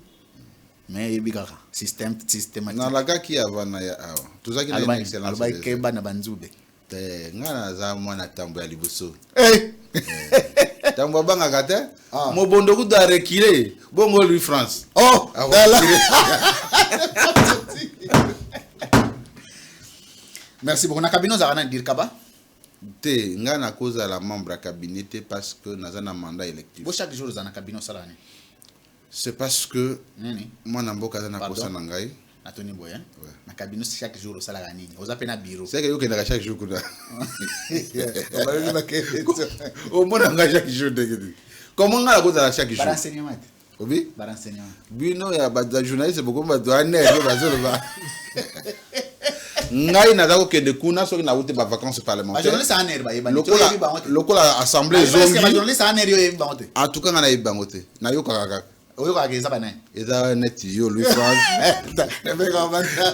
S1: mais il bigara systématique.
S2: Na laga ki avana ya awa. Tout ça qui est excellent.
S1: Alba keba na banzube.
S2: Te ngana za mwana tambo ya liboso.
S1: Eh.
S2: Tambo banga kate. Mo bondo ku da reculer. Bongo Louis France.
S1: Oh. Merci beaucoup. Na cabinet za dire kaba.
S2: Te ngana koza la membre à cabinet parce que nous avons un mandat électif.
S1: Chaque jour dans le cabinet salani.
S2: C'est parce que moi n'amboka na kosa nangai.
S1: Tony Boy, hein? Na cabinet chaque jour au salaire à Nini. Vous appelez un bureau.
S2: C'est que vous avez chaque jour. Au moins, on a chaque jour. Comment on a la cause à chaque jour?
S1: Par renseignement.
S2: Oui?
S1: Par renseignement.
S2: Oui, non, il y a des journalistes, c'est beaucoup de ngai na dako kende kuna soki na uti ba vacances parlementaires.
S1: Journaliste en air ba yebani.
S2: Lokola assemblée zongi.
S1: Journaliste en air yo yebani.
S2: En tout cas na yebani te. Na yo kaka.
S1: Oyo ka keza bana.
S2: Eza net yo Louis France.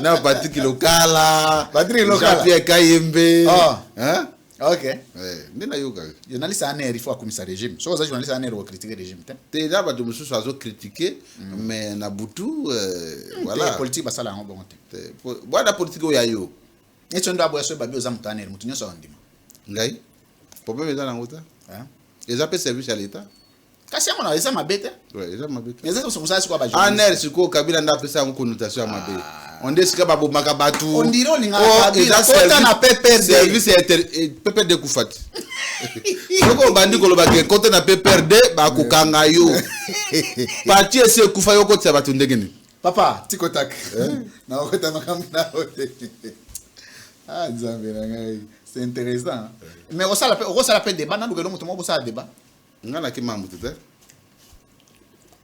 S2: Na Patrick Lokala.
S1: Patrick Lokala.
S2: Jean-Pierre Kayembe.
S1: Hein? OK.
S2: Ndina yo kaka.
S1: Journaliste en air il faut commissaire régime. So za journaliste en air o critiquer régime te.
S2: Te da ba to musu azo critiquer mais na butu voilà.
S1: Politique ba sala ngo bonte.
S2: Bwana politique oya yo.
S1: Eto ndo abo yaso ba bio za mutane mutu nyoso ndima.
S2: Ngai. Problème eza na ngota. Eza pe service à l'état.
S1: Kasi yango na eza mabete.
S2: Ouais, eza mabete.
S1: Eza ko musa siko ba
S2: journaliste. Aner siko kabila nda pesa ngo connotation ya mabete. On desika ba bomaka batu.
S1: On diro linga kabila kota na PPRD.
S2: Service PPRD kufati. Soko bandi koloba ke kota na PPRD ba kukanga yo. Parti ese kufa yo kota batu ndegeni.
S1: Papa, tiko tak. Na kota makamna hote. Ah, Nzambe na ngai. C'est intéressant. Mais on ça l'appelle débat, na lugelo mutu mo bo ça débat.
S2: Ngana ki mamutu te.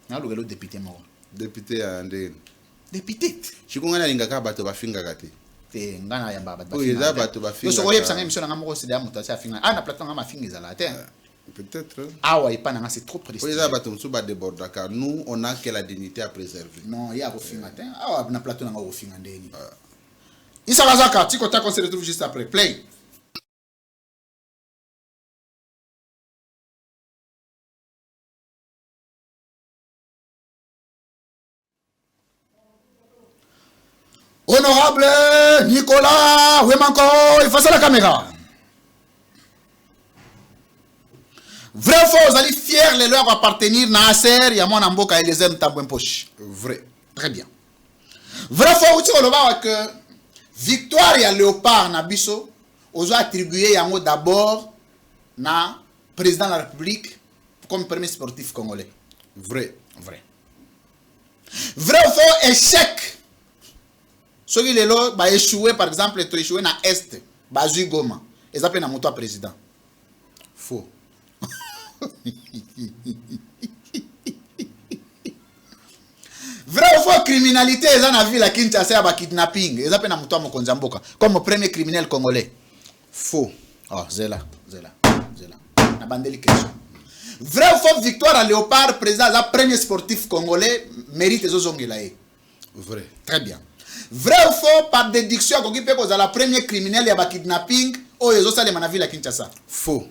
S1: Na lugelo député mo.
S2: Député ya ndeni.
S1: Député.
S2: Chikunga na lingaka bato bafinga kati.
S1: Te ngana ya baba bafinga.
S2: Oui, eza bato bafinga.
S1: Yo so oyeb sanga émission na ngamo ko sida mutu sa finga. Ah na plateau ngama finga za la te.
S2: Peut-être.
S1: Ah ouais, pas nga c'est trop prestigieux.
S2: Oui, eza bato musu ba débordaka. Nous on a que la dignité à préserver.
S1: Non, il y a ko finga te. Ah ouais, na plateau nga ko finga ndeni. Issa Razaka, Tiko Tak, on se retrouve juste après. Play. Honorable Nicolas Wemanko, il faut ça la caméra. Vrai ou faux, vous allez fier les leurs appartenir Nasser, Yamon Amboka et les aimes Tabouin Poche.
S2: Vrai.
S1: Très bien. Vrai ou faux, vous savez que victoire ya Léopard Nabiso, vous avez attribué Yango d'abord na président de la République comme premier sportif congolais.
S2: Vrai.
S1: Vrai. Vrai ou faux, échec. Ceux qui ont échoué, par exemple, ils ont échoué dans l'Est, Bazu Goma. Ils appellent un moto président.
S2: Faux.
S1: Vrai ou faux, criminalité, ils ont la ville à Kinshasa, à kidnapping. Ils appellent un moto Mokonzamboka comme premier criminel congolais.
S2: Faux.
S1: Oh, Zela. Na bandeli question. Vrai ou faux, victoire à Léopard, président, le premier sportif congolais, mérite les Ozongelae.
S2: Vrai.
S1: Très bien. Vrai ou faux, par déduction, qu'on peut cause la première criminelle et kidnapping, oh, ils ont ça les manaville à Kinshasa.
S2: Faux.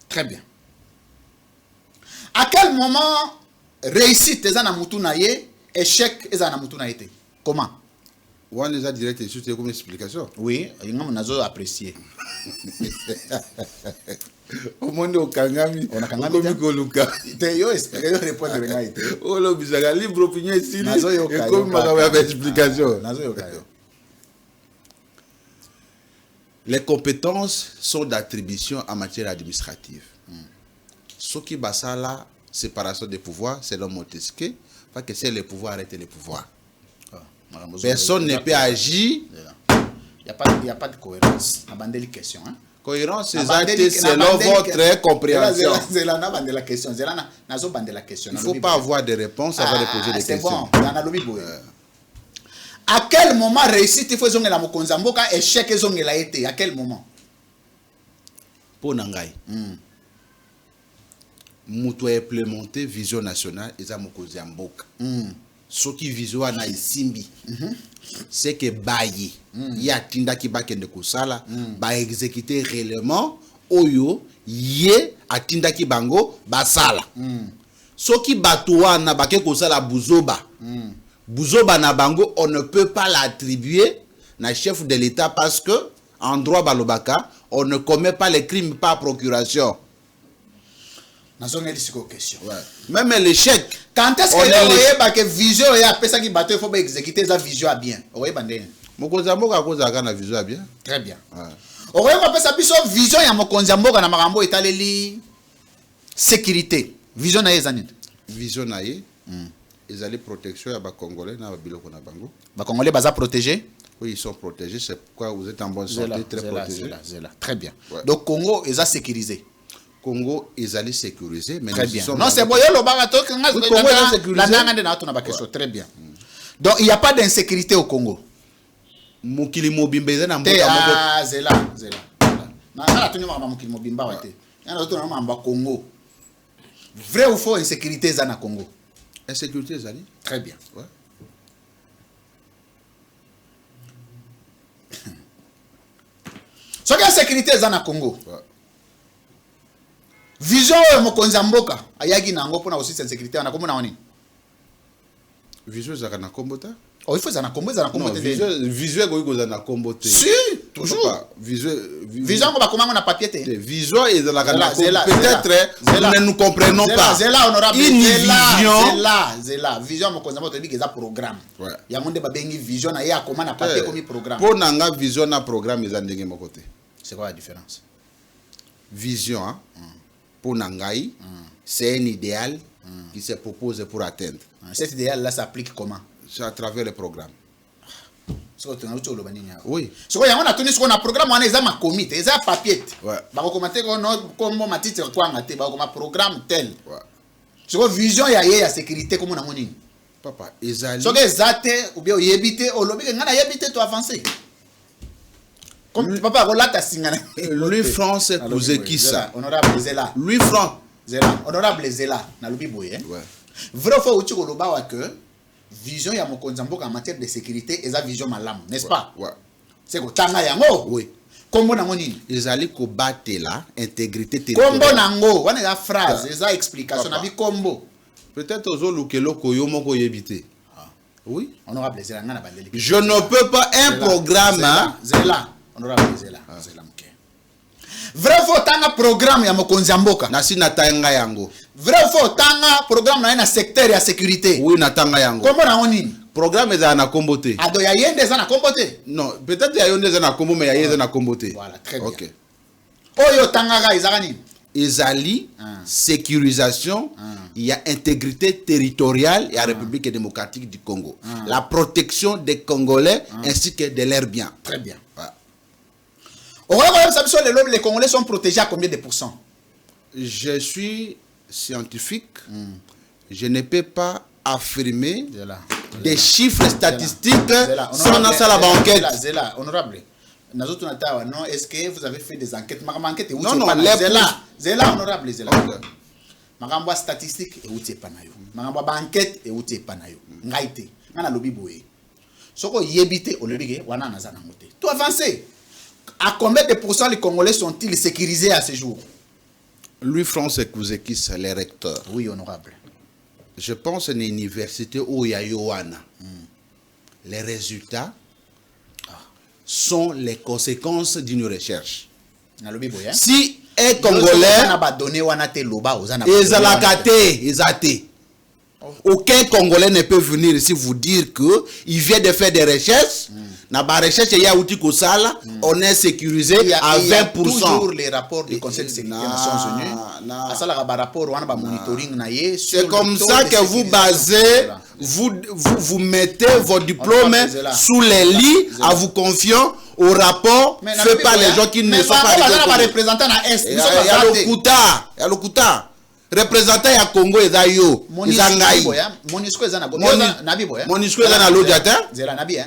S1: Très bien. À quel moment réussite les anamutunaye, échec les anamutunaye? Comment?
S2: On les a direct sur comme explication.
S1: Oui, il y a un apprécié.
S2: Au monde au Kangami,
S1: on a Kangami
S2: Luka.
S1: Yo espère répondre ngaite.
S2: Oh lo bisaga libre opinion ici. Et comme ma explication. Les compétences sont d'attribution en matière administrative. Ce qui basa la séparation des pouvoirs, c'est l'homme Montesquieu, parce que c'est le pouvoir arrêter les pouvoirs. Personne ne peut agir.
S1: Il n'y a pas de cohérence. Abandonner les questions.
S2: Cohérence, c'est selon votre compréhension.
S1: Il
S2: ne faut pas avoir de réponses avant de poser des questions.
S1: Bon. À quel moment réussite il faut que la Mokonzamboka échec et la été? À quel moment?
S2: Pour Nangai. Moutou a implémenté vision nationale et ça Mokonzamboka. Ce qui vision na isimbi. C'est que bayi ya tinda ki bakende kusala ba exécuter réellement oyo ye atinda ki bango basala. Ce qui batoua na bake kusala buzoba. Buzoba na bango, on ne peut pas l'attribuer na chef de l'État parce que en droit balobaka, on ne commet pas les crimes par procuration.
S1: Question.
S2: Ouais. Même l'échec.
S1: Quand est-ce que vous vision et après ça qui bateau il faut exécuter sa vision à bien. Vous voyez bandé.
S2: Mokonzamboka a cause na vision à bien.
S1: Très bien. Vous voyez après ça biso vision ya Mokonzamboka na makambo etaleli sécurité. Vision na yezanit.
S2: Vision na ye. ils allaient protection à les Congolais na biloko na bango.
S1: Les Congolais baza protégés.
S2: Oui, ils sont protégés, c'est pourquoi vous êtes en bonne santé, très protégés.
S1: Très bien.
S2: Ouais.
S1: Donc Congo ils a sécurisé.
S2: Congo ils allaient sécuriser, mais
S1: Très
S2: nous
S1: bien.
S2: sommes
S1: Non, c'est bon, le barato
S2: Oui, Congo est sécurisé.
S1: Très bien. Donc il n'y a pas d'insécurité au Congo.
S2: Mokili Mobimba eza na
S1: Te
S2: mboka moko.
S1: ah zela. Na la tuni mama mokili mobimba wa te. Yana to na mamba Congo. Vrai ou faux insécurité eza na Congo?
S2: Insécurité ezali.
S1: Très bien.
S2: Ouais.
S1: Soki insécurité eza na Congo.
S2: Ouais.
S1: Vision oyo mokonzi ya mboka ayaki nango mpona kosisa insécurité wana komona nini?
S2: Vision ezaka na kombo te.
S1: Oh, il faut eza na Congo eza na Congo
S2: Non,
S1: te.
S2: vision ekoki kozala na kombo te.
S1: Si, toujours. Vision ngo bakomango na papier te.
S2: Vision ezalaka na kombo.
S1: Zela.
S2: Peut-être nous ne nous comprenons pas.
S1: Zela honorable.
S2: Une vision.
S1: Zela. Vision mokonzi ya mboka toyebi eza programme.
S2: Ouais.
S1: Yango nde babengi vision na ye akoma na papier komi programme.
S2: Pour nanga vision na programme eza ndenge moko te.
S1: C'est quoi la différence?
S2: Vision, hein, pour Nangaï, c'est un idéal qui se propose pour atteindre.
S1: Cet idéal-là s'applique comment?
S2: C'est à travers le programme. Oui.
S1: Ce qu'on a tenu, ce qu'on a programme, on a un comité, ils ont un papier.
S2: Ouais.
S1: Bah, commenter comme mon titre, quoi, on a un programme tel.
S2: Ouais.
S1: Ce qu'on vision, il y a sécurité, comme on a dit.
S2: Papa, Ezali.
S1: Ce qu'on a zate, ou bien yébité, ou lobby, on a yébité, tu avancer. Comme papa, on l'a tassé.
S2: Lui, France, c'est qui ça?
S1: Honorable Zela.
S2: Lui, France.
S1: Zela. Honorable Zela. Na lobby boye.
S2: Ouais.
S1: Vrai fois où tu as que vision ya mokonzambo en matière de sécurité et sa vision malam, n'est-ce pas?
S2: Ouais.
S1: C'est que tanga yango.
S2: Oui.
S1: Kombo nango nini?
S2: Ezali ko battre la intégrité territoriale.
S1: Kombo nango, wana la phrase, eza explication na
S2: Papa.
S1: bi kombo.
S2: Peut-être aux autres lukelo koyo moko yebité. Oui.
S1: Honorable Zela ngana bandeli.
S2: Je ne peux pas un programme.
S1: Zela. Honorable Zela. Zela mke. Vrai faut tanga programme ya mokonzamboka.
S2: Nasi natanga yango.
S1: Vrai faut tanga programme na secteur ya sécurité.
S2: Oui, natanga yango.
S1: Kombo nango nini?
S2: Programme eza na kombo te.
S1: Ado ya yende eza na kombo te.
S2: Non, peut-être ya yende eza na kombo mais ya yende na kombo te.
S1: Voilà, très bien.
S2: OK.
S1: Oyo tanga ezaka nini?
S2: Ezali sécurisation, il y a intégrité territoriale et la République démocratique du Congo. La protection des Congolais ainsi que de leurs biens.
S1: Très bien. Les Congolais sont protégés à combien de pourcents?
S2: Je suis scientifique. Je ne peux pas affirmer des chiffres statistiques sans lancer la banquette.
S1: Zela, honorable. Non, est-ce que vous avez fait des enquêtes?
S2: Non, non,
S1: Zela, honorable, Zela. Magamba statistique et outé panayo. Magamba banquette et outé panayo. Ngaite. Ngana lobi boye. Soko yebite au lobby wana nazana moté. Tout avancé. À combien de pourcents les Congolais sont-ils sécurisés à ce jour?
S2: Louis François Kouzekis, les recteurs.
S1: Oui, honorable.
S2: Je pense à une université où il y a Yohana. Les résultats sont les conséquences d'une recherche. Si un Congolais aucun Congolais ne peut venir ici vous dire qu'il vient de faire des recherches. Dans la recherche, il y a outil Kosala, on est sécurisé à 20%.
S1: Il y a toujours les rapports du Conseil de sécurité des Nations Unies.
S2: C'est comme ça que vous basez, vous mettez vos diplômes sous les lits en vous confiant au rapport fait par les gens qui ne sont pas
S1: représentants.
S2: Il y a le Kouta. Représentant ya Congo eza yo izangai
S1: Monisco eza na
S2: Monisco eza na Lodiata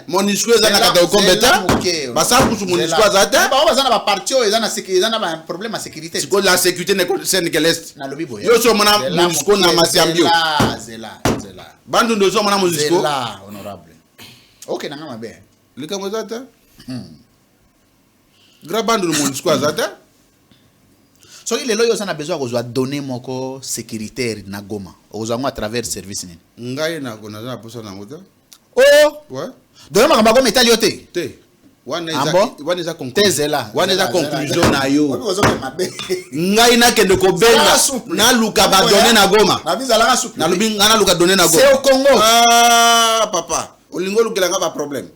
S2: Monisco eza na kata kombeta basa kusu Monisco azata
S1: ba eza na ba parti eza na sécurité eza na ba problème à sécurité
S2: siko la sécurité ne concerne que l'est
S1: na lobi boya
S2: yo so mona Monisco na Masiambio
S1: zela
S2: bandu ndo so mona Monisco
S1: zela honorable OK na ngama be
S2: likambo zata grabandu Monisco azata.
S1: So il est là, il a besoin de donner mon sécuritaire na Goma. Aux à travers service ni.
S2: Ngai na ko na posa na ngota.
S1: Oh.
S2: Ouais.
S1: Donner ma Goma metaliote.
S2: Te. Wana
S1: eza
S2: conclusion na yo. Ngai na kende ko benga na luka ba donner na Goma. Na lubi ngana luka donner na Goma.
S1: C'est au Congo.
S2: Ah papa. Olingo lukela nga ba problème.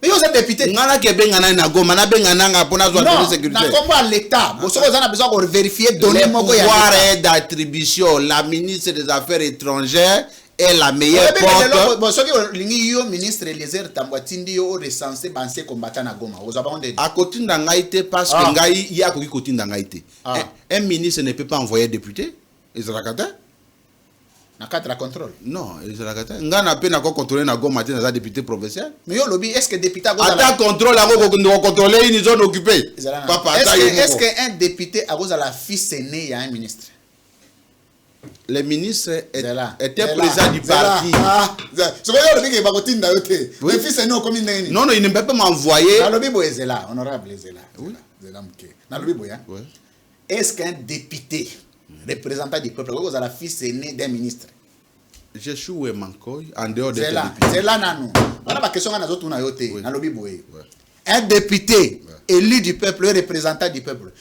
S1: Mais vous êtes député.
S2: Ngana ke benga na Goma na benga nga pona zo de sécurité.
S1: Non, na l'état. Vous avez besoin de vérifier donner mon
S2: pouvoir d'attribution. La ministre des Affaires étrangères est la meilleure porte.
S1: Bon, ce que le ministre Eliezer Tambouatindi est recensé dans ces combattants à Goma.
S2: À côté d'Angaïté, parce que Ngaï, il y a côté d'Angaïté. Un ministre ne peut pas envoyer député. Ils ont la carte.
S1: Na carte la contrôle.
S2: Non, ils ont la carte. Nga n'a pas contrôler na Goma, matin dans député provincial.
S1: Mais yo lobby, est-ce que député a
S2: la contrôle, on contrôler une zone occupée.
S1: Est-ce qu'un député a la fils aîné à un ministre?
S2: Les ministres étaient présents du parti. Non, non, il ne peut pas m'envoyer.
S1: Honorable Zela. Est-ce qu'un député représentant du peuple a la fils aîné d'un ministre?
S2: Je suis où en dehors de
S1: un député élu du peuple, représentant du peuple.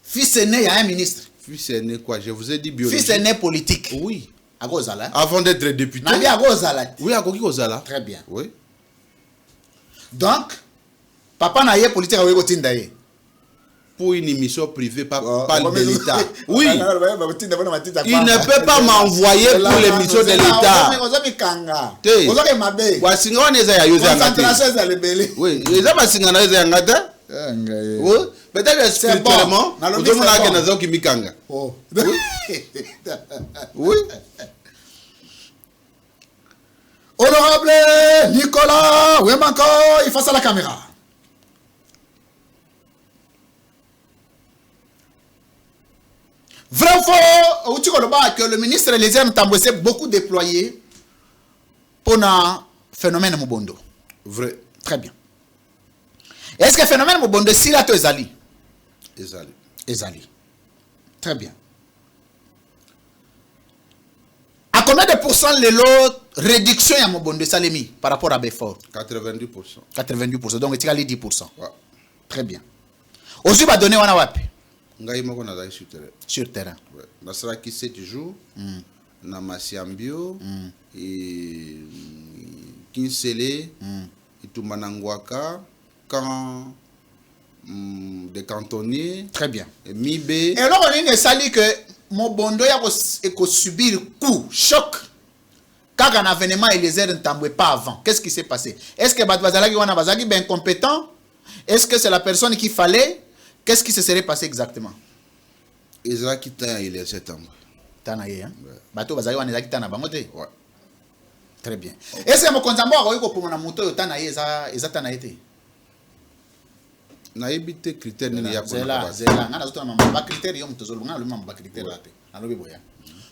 S1: Fils aîné à un ministre.
S2: Fils aîné quoi? Je vous ai dit biologique.
S1: Fils aîné politique.
S2: Oui. Avant d'être député. Oui, à Kozala.
S1: Très bien.
S2: Oui.
S1: Donc, papa n'a pas politique à Tindaye.
S2: Pour une émission privée, pas de l'État. Oui. Il ne peut pas m'envoyer pour l'émission de l'État. Oui. Oui. Peut-être spirituellement,
S1: oui. Honorable Nicolas Wemanko, il face à la caméra. Vrai ou faux, que le ministre Eliezer Ntambwe s'est beaucoup déployé pour un phénomène Mobondo.
S2: Vrai.
S1: Très bien. Est-ce que le phénomène Mobondo, si là, tu es allé? Ezali. Très bien. À combien de pourcents les lots réduction à Mobondo Salemi par rapport à Befort?
S2: 92%.
S1: 92%. Donc, tu as les 10%. Ouais. Très bien. Aujourd'hui, va donner un wapi? Sur terrain.
S2: Ouais. Sera qui 7 jours. Na Masiambio. Et Kinsele. Et Toumanangwaka. Quand des cantonniers.
S1: Très bien.
S2: Et Mibé.
S1: Et alors, on a sali que Mobondo a subir coup, choc. Quand un avènement Eliezer Ntambwe pas avant. Qu'est-ce qui s'est passé? Est-ce que Badwazalagi Wana Bazagi est incompétent? Est-ce que c'est la personne qu'il fallait? Qu'est-ce qui se serait passé exactement?
S2: Ezra qui t'a Eliezer Ntambwe.
S1: Tanaye, hein? Bato Bazagi Wana Tana Bangote?
S2: Ouais.
S1: Très bien. Est-ce que mon konzambo a réussi pour mon moto Tanaye Eza Tanaye?
S2: Na ebite critère ni ya
S1: zela ngana zoto na mamba critère yo mtozolo ngana lo mamba critère late alobi boya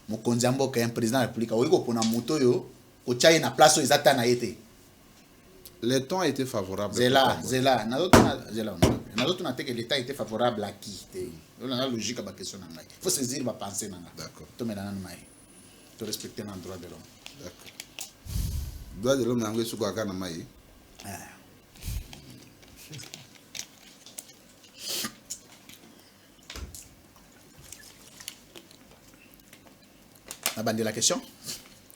S1: mokonzi mboka un président de la République oyiko pona moto yo ko chai na place ezata na yete.
S2: Le temps a été favorable.
S1: Zela na zoto na te que l'état était favorable à qui te la logique ba question na ngai faut saisir ba penser na ngai.
S2: D'accord.
S1: To melana na mai to respecter le droit de l'homme.
S2: D'accord. Droit de l'homme na ngai suko aka na mai.
S1: Abandonner la question.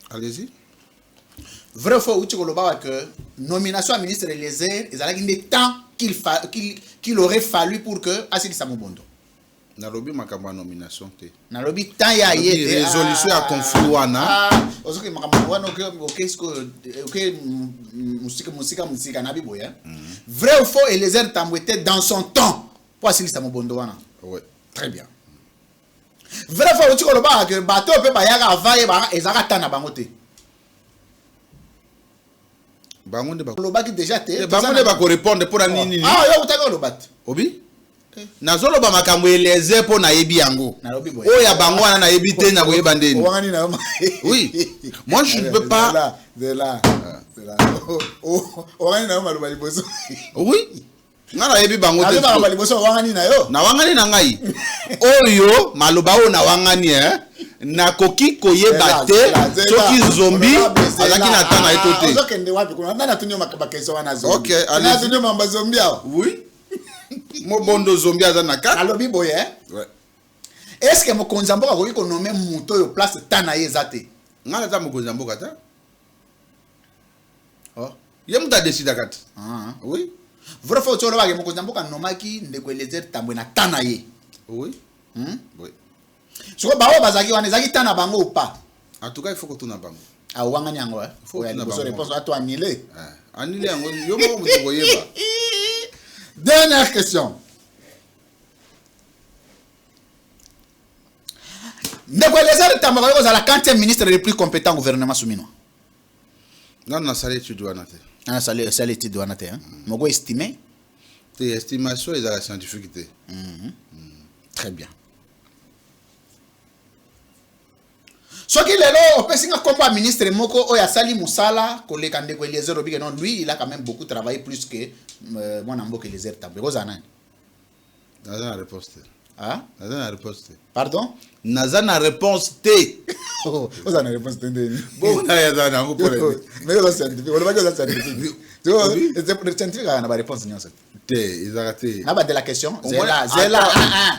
S2: Allez-y.
S1: Vrai ou faux, ou tu que nomination à ministre Eliezer, il y a des temps qu'il aurait fallu pour que Assili Samobondo.
S2: Nalobi makamba nomination te.
S1: Nalobi temps ya yé
S2: résolution à confluana.
S1: Osoki makamba wana ok musika nabi boya. Vrai ou faux, Eliezer Ntambwe était dans son temps pour Assili Samobondo wana.
S2: Oui.
S1: Très bien. Vrai fois tu koloba que bateau peut pas y avoir avant et ezaka tana bangote.
S2: Bangonde ba
S1: koloba qui déjà te.
S2: Bangonde ba ko répondre pour nini.
S1: Ah yo utaka lobat.
S2: Obi? Nazolo ba makambo Eliezer po na yebi yango. O ya bango wana na yebi te na koyeba ndeni.
S1: Wangani na
S2: oui. Moi je ne peux pas.
S1: De là. Wangani na maloba liboso.
S2: Oui. Ngana yebi bango te.
S1: Na liboso wangani na yo.
S2: Na wangani na ngai. Oyo maloba o na wangani na koki koyeba te soki zombi azaki na tana etote.
S1: Ozokende wapi kuna nani atunyo makabakeso wana zombi.
S2: OK, allez.
S1: Na atunyo mamba zombi awo.
S2: Oui. Mobondo zombi azana ka.
S1: Alobi boye.
S2: Ouais.
S1: Est-ce que mokonzi mboka ko ko nommer muto yo place tana yezate?
S2: Ngana ta mokonzi mboka ta? Oh. Yemuta décide kati. Oui.
S1: Vrai faut tu loba ke mokonzi mboka nomaki ndeko Eliezer Ntambwe na tana ye.
S2: Oui. Oui.
S1: Soko bawo bazaki wana ezaki tana bango ou pas?
S2: En tout cas, il faut que tu n'as pas.
S1: Ah, wangani yango, hein?
S2: Faut
S1: Il
S2: que
S1: faut réponse à toi annulé.
S2: Annulé, yo mo mo voyez pas.
S1: Dernière question. Ndekweelezera Tambaka yoko zala 40e ministre le plus compétent au gouvernement Soumino.
S2: Non, non, ça tu dois noter.
S1: Ah, ça l'étude doit noter, hein. Mogo estimé.
S2: Tes estimations et la scientifique.
S1: Très bien. Soki lelo opesinga komba ministre moko oya sali musala koleka Ndekweelezera obike non, lui il a quand même beaucoup travaillé plus que mon amboke Eliezer Tambaka. Ozana.
S2: Nazana réponse.
S1: Ah?
S2: Nazana réponse.
S1: Pardon?
S2: Nazana réponse T.
S1: Oh, ozana réponse tendeni.
S2: Bon, na yazana ngo pole.
S1: Mais on scientifique, on va dire scientifique. Tu vois, c'est le scientifique a la réponse nyonso.
S2: T, ils ont raté.
S1: N'a pas de la question.
S2: Zela.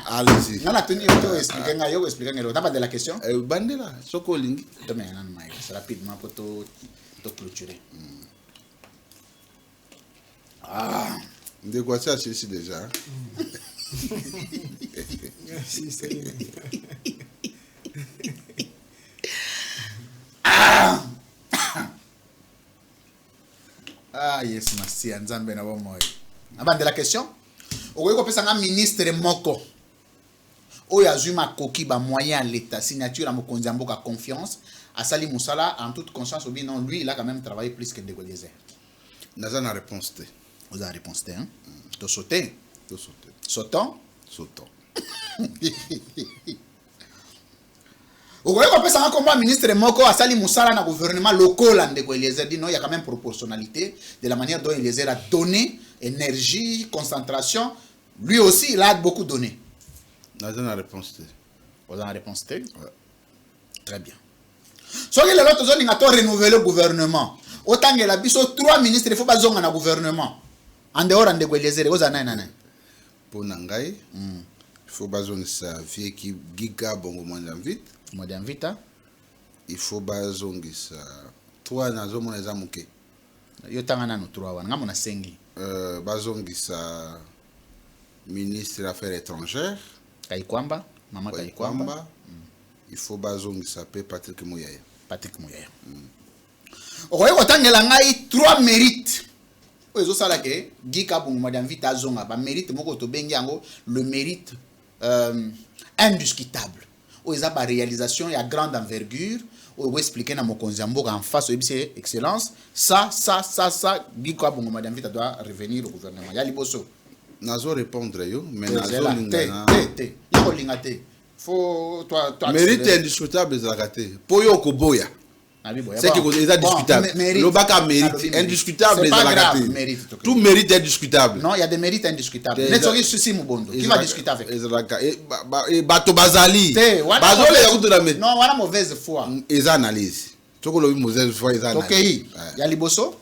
S2: Allez-y.
S1: Non, tenu auto expliquer nga yo expliquer ngelo. N'a pas de la question.
S2: Bandela, soko lingi.
S1: Demain nan mai, c'est rapidement pour te clôturer. Ah,
S2: De quoi ça c'est ici déjà.
S3: Merci, c'est
S1: ah yes, merci Nzambe na bo moyo. N'a pas de la question. Okoki kopesa nga ministre moko oyo azwi makoki ba moyen à l'état signature à mokonzi ya mboka confiance asali musala en toute conscience ou bien non, lui il a quand même travaillé plus que Ndekweelezera.
S2: Nazana réponse T.
S1: Vous avez réponse T, hein? To sauter.
S2: To sauter.
S1: Sautons.
S2: Sautons.
S1: Okoki kopesa nga komba ministre moko asali musala na gouvernement local à Ndekweelezera dit non, il y a quand même proportionnalité de la manière dont Eliezer a donné énergie, concentration. Lui aussi, il a beaucoup donné.
S2: Nazana réponse T.
S1: Vous avez réponse T?
S2: Ouais.
S1: Très bien. Si vous avez renouveler le gouvernement, autant que la biso 3 ministres, il faut pas zonga na gouvernement. En dehors de Ndekweelezera, vous avez un
S2: Pour Nangai, il faut baser sa vie qui giga bongo moins vite.
S1: Moi d'invite.
S2: Il faut baser sa 3 nazo mon ezamuke.
S1: Yo tangana no 3 wana ngamona sengi.
S2: Baser sa ministre des Affaires étrangères.
S1: Kaikwamba, Mama Kaikwamba.
S2: Il faut baser sa Patrick Mouyaya.
S1: Patrick Mouyaya. Okoye kotangela ngai 3 mérites. Ozo sala ke gika bungu madamvita azonga ba mérite moko to bengi yango le mérite indiscutable. Oza ba réalisation ya grande envergure. Ozo expliquer na mokonzi ya mboka en face obise excellence. Ça gika bungu madamvita doit revenir au gouvernement. Ya liboso.
S2: Nazo répondre yo mais nazo lingana.
S1: Yako lingate. Faut toi
S2: mérite indiscutable za raté. Poyo koboya. C'est que c'est indiscutable. Le bac à mérite indiscutable za raté. Tout mérite indiscutable.
S1: Non, il y a des mérites indiscutables. Netsoki souci mubondo. Qui va discuter avec?
S2: Et bato bazali. Bazole ya kutu na mérite.
S1: Non, wana mauvaise foi.
S2: Eza analyse. Toko lobi mauvaise foi eza analyse.
S1: OK. Ya liboso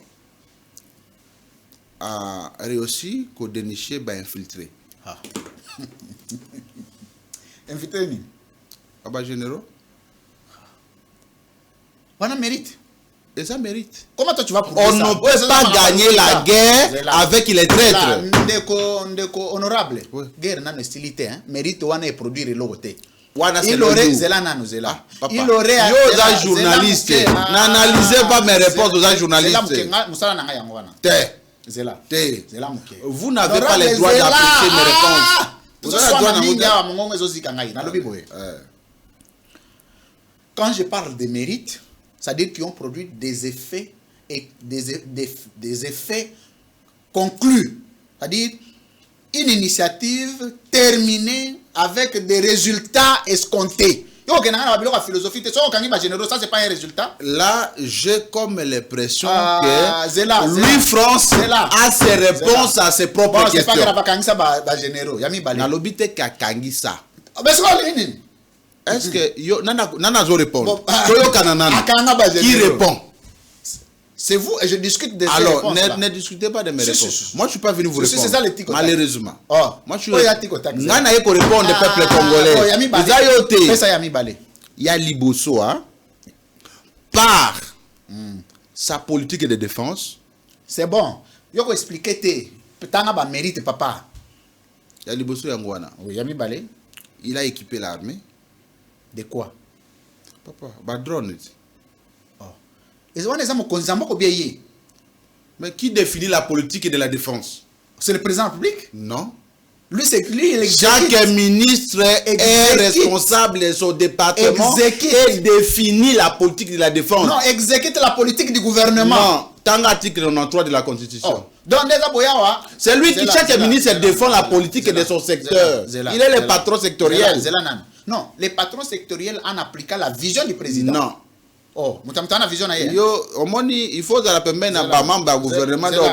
S2: a réussi ko dénicher ba infiltré.
S1: Ah. Infiltré ni
S2: aba généraux.
S1: Wana mérite.
S2: Et ça mérite.
S1: Comment toi tu vas prouver
S2: ça? On
S1: ça?
S2: ne peut pas gagner la guerre avec les traîtres.
S1: Ndeko honorable.
S2: Oui.
S1: Guerre n'a hostilité, hein. Mérite wana et produire l'autre.
S2: Il aurait
S1: Zela nanu Zela.
S2: Il aurait yo journaliste. N'analysez pas mes réponses aux journalistes.
S1: Zela musala nanga yango wana. Zela. Zela muke.
S2: Vous n'avez pas le droit d'apprécier mes réponses.
S1: Vous avez le droit d'apprécier mongongo ezozika ngai na lobi boye. Quand je parle de mérite, c'est-à-dire qu'ils ont produit des effets et des effets conclus. C'est-à-dire une initiative terminée avec des résultats escomptés. Philosophie, ça c'est pas un résultat.
S2: Là, j'ai comme l'impression que lui, France, a ses réponses à ses propres questions. Est-ce que Nana zo répond? Qui répond?
S1: C'est vous et je discute des
S2: réponses.
S1: Alors,
S2: ne discutez pas de mes réponses. Moi, je ne suis pas venu vous répondre.
S1: C'est ça le tico.
S2: Malheureusement.
S1: Moi, je suis
S2: Nana ko répondre des peuples congolais. Il y a Liboso, par sa politique de défense.
S1: C'est bon. Je vais expliquer te. Tanga ba mérite papa.
S2: Il y a Liboso Yangwana.
S1: Oui, Yami Balé.
S2: Il a équipé l'armée.
S1: De quoi?
S2: Papa, bah drone. Mais qui définit la politique et de la défense?
S1: C'est le président de la République.
S2: Non.
S1: Lui, c'est lui, il
S2: Chaque ministre est responsable de son département et définit la politique de la défense.
S1: Non, exécute la politique du gouvernement.
S2: Non, tant l'article 93 de la Constitution.
S1: Donc,
S2: c'est lui qui, chaque ministre, défend la politique de son secteur. Il est le patron sectoriel.
S1: Non, les patrons sectoriels en appliquant la vision du président.
S2: Non.
S1: Oh, la vision ailleurs.
S2: Il faut la permettre à membre du gouvernement de lors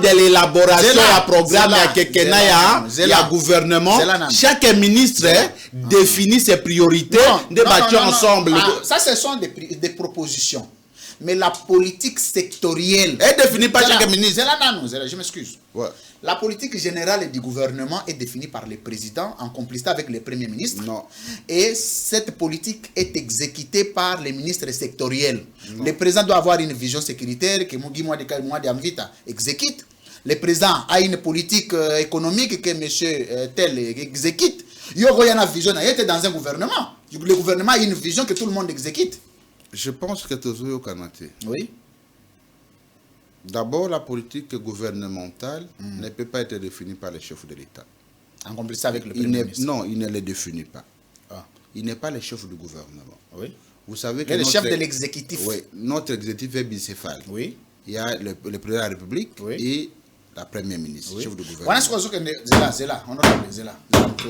S2: de l'élaboration du programme du gouvernement, chaque ministre définit ses priorités, débattu ensemble.
S1: Ça, ce sont des propositions. Mais la politique sectorielle
S2: est définie par chaque ministre.
S1: Je m'excuse.
S2: Ouais.
S1: La politique générale du gouvernement est définie par le président en complicité avec le premier ministre.
S2: Non.
S1: Et cette politique est exécutée par les ministres sectoriels. Non. Le président doit avoir une vision sécuritaire que Mugi Mwadi exécute. Le président a une politique économique que M. Tel exécute. Il y a une vision dans un gouvernement. Le gouvernement a une vision que tout le monde exécute.
S2: Je pense que tu as Kanate.
S1: Oui.
S2: D'abord, la politique gouvernementale ne peut pas être définie par le chef de l'État.
S1: En complicité avec le Premier ministre.
S2: Non, il ne le définit pas.
S1: Ah.
S2: Il n'est pas le chef du gouvernement.
S1: Oui.
S2: Vous savez que
S1: le chef de l'exécutif.
S2: Oui, notre exécutif est bicéphale.
S1: Oui.
S2: Il y a le président de la République et la première ministre,
S1: oui.
S2: chef du gouvernement.
S1: Voilà ce que Zela, honorable Zela.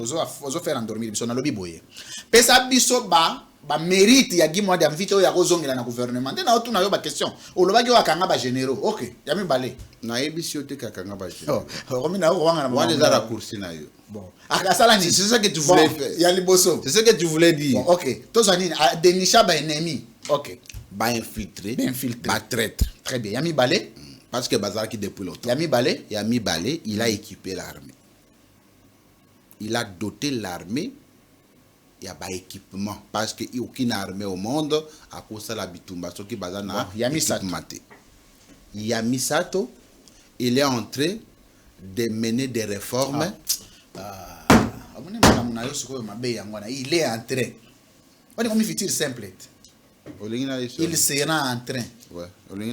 S1: Ozo faire endormir biso na lobi boye. Pesa biso ba mérite ya gimwa de mvito ya kozongela na gouvernement. Ndena otuna yo ba question. Olobaki wa kanga ba généraux. OK, ya mi balé.
S2: Na yebiso te ka kanga ba généraux.
S1: Romi na ko wanga na
S2: moi les raccourcis na yo.
S1: Bon. Akasala ni.
S2: C'est ça que tu voulais faire.
S1: Ya liboso.
S2: C'est ce que tu voulais dire.
S1: Bon, OK. Tozani denisha ba ennemi. OK.
S2: Ba infiltré.
S1: Ba traître. Très bien. Ya mi balé.
S2: Parce que Bazar qui depuis longtemps.
S1: Yami Balé,
S2: il a équipé l'armée. Il a doté l'armée. Il y a pas équipement. Parce qu'il n'y a aucune armée au monde à cause de la bitumba. Ce qui Bazar n'a équipement. Yami Sato, il est en train de mener des réformes.
S1: Il est en train. Il simple. Il sera en train.
S2: Ouais.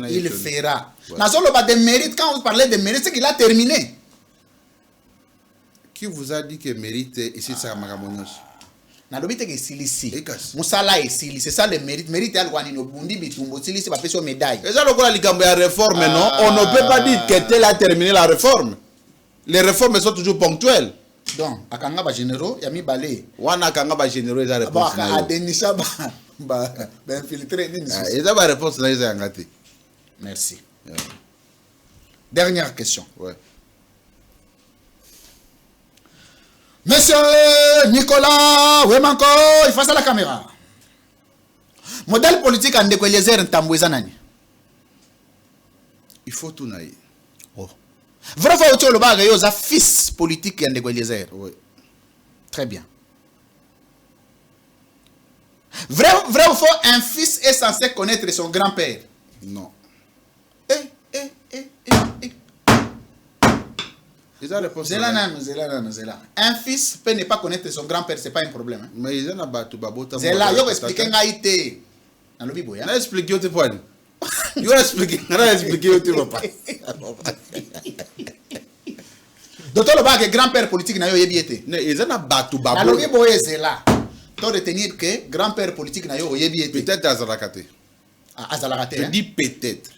S1: Il fera. Ouais. Des mérites, quand vous parlez de mérite, c'est qu'il a terminé.
S2: Qui vous a dit que mérite ici, c'est Magamonos?
S1: C'est ça le mérite. Mérite à l'Ouani, c'est pas sur médaille.
S2: Et ça, le réforme, non? On ne peut pas dire que tel a terminé la réforme. Les réformes sont toujours ponctuelles.
S1: Donc, à Kangaba généraux, il y a mis balé.
S2: Wana Kangaba généraux, ils ont réponse.
S1: À Denisha, infiltré.
S2: Ils ont réponse, ils ont gâté.
S1: Merci. Dernière question.
S2: Ouais.
S1: Monsieur Nicolas Wemanko, il face à la caméra. Modèle politique en décollésère en Tambouezanani.
S2: Il faut tout naïr.
S1: Oh. Vrai fois où le bar est un fils politique en décollésère.
S2: Oui.
S1: Très bien. Vrai ou faux, un fils est censé connaître son grand-père?
S2: Non.
S1: Un fils peut ne pas connaître son grand-père, ce n'est pas un problème.
S2: Mais ils ont abattu Babota.
S1: C'est là, je vais expliquer ngaïté. Dans le bibo,
S2: je vais expliquer au point. Je vais expliquer au point.
S1: Docteur le bag grand-père politique n'a eu été.
S2: Ils ont abattu Babota.
S1: Dans le bibo, c'est là. Tu dois retenir que grand-père politique n'a eu été.
S2: Peut-être Azalakate.
S1: Azalakate.
S2: Je dis peut-être.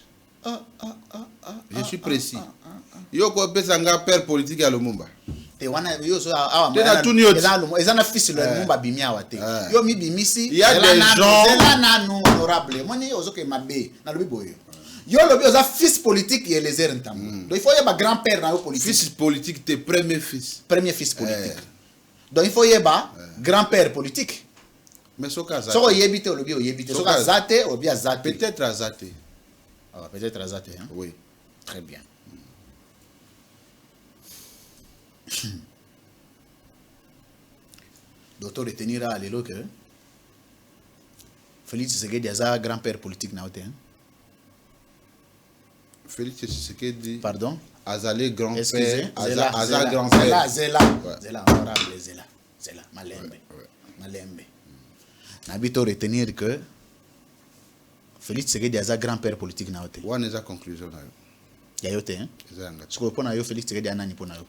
S2: Je suis précis. Yo ko pesa nga père politique ya Lumumba.
S1: Te wana yo so awa ezana fils le Lumumba bimia wate. Yo mi bimisi.
S2: Il y a des gens
S1: zela nanu honorable. Moni ozoke mabe na lobi boyo. Yo lobi oza fils politique et les ntambo. Donc il faut y avoir grand-père na yo politique.
S2: Fils politique tes premier fils.
S1: Premier fils politique. Donc il faut y avoir grand-père politique.
S2: Mais soka zate.
S1: Soko yebite lobi oyebite. Soka zate obi azate.
S2: Peut-être azate.
S1: Ah peut-être azate hein.
S2: Oui.
S1: Très bien. Docteur retenir à l'élo que Félix Tshisekedi a grand-père politique na hote.
S2: Félix Tshisekedi.
S1: Pardon.
S2: Azalé grand-père.
S1: Excusez.
S2: Azalé grand-père.
S1: Zela honorable Zela. C'est là, Malembe. Malembe. N'habite retenir que Félix Tshisekedi est un grand-père politique.
S2: On a conclusion.
S1: Félix Tshisekedi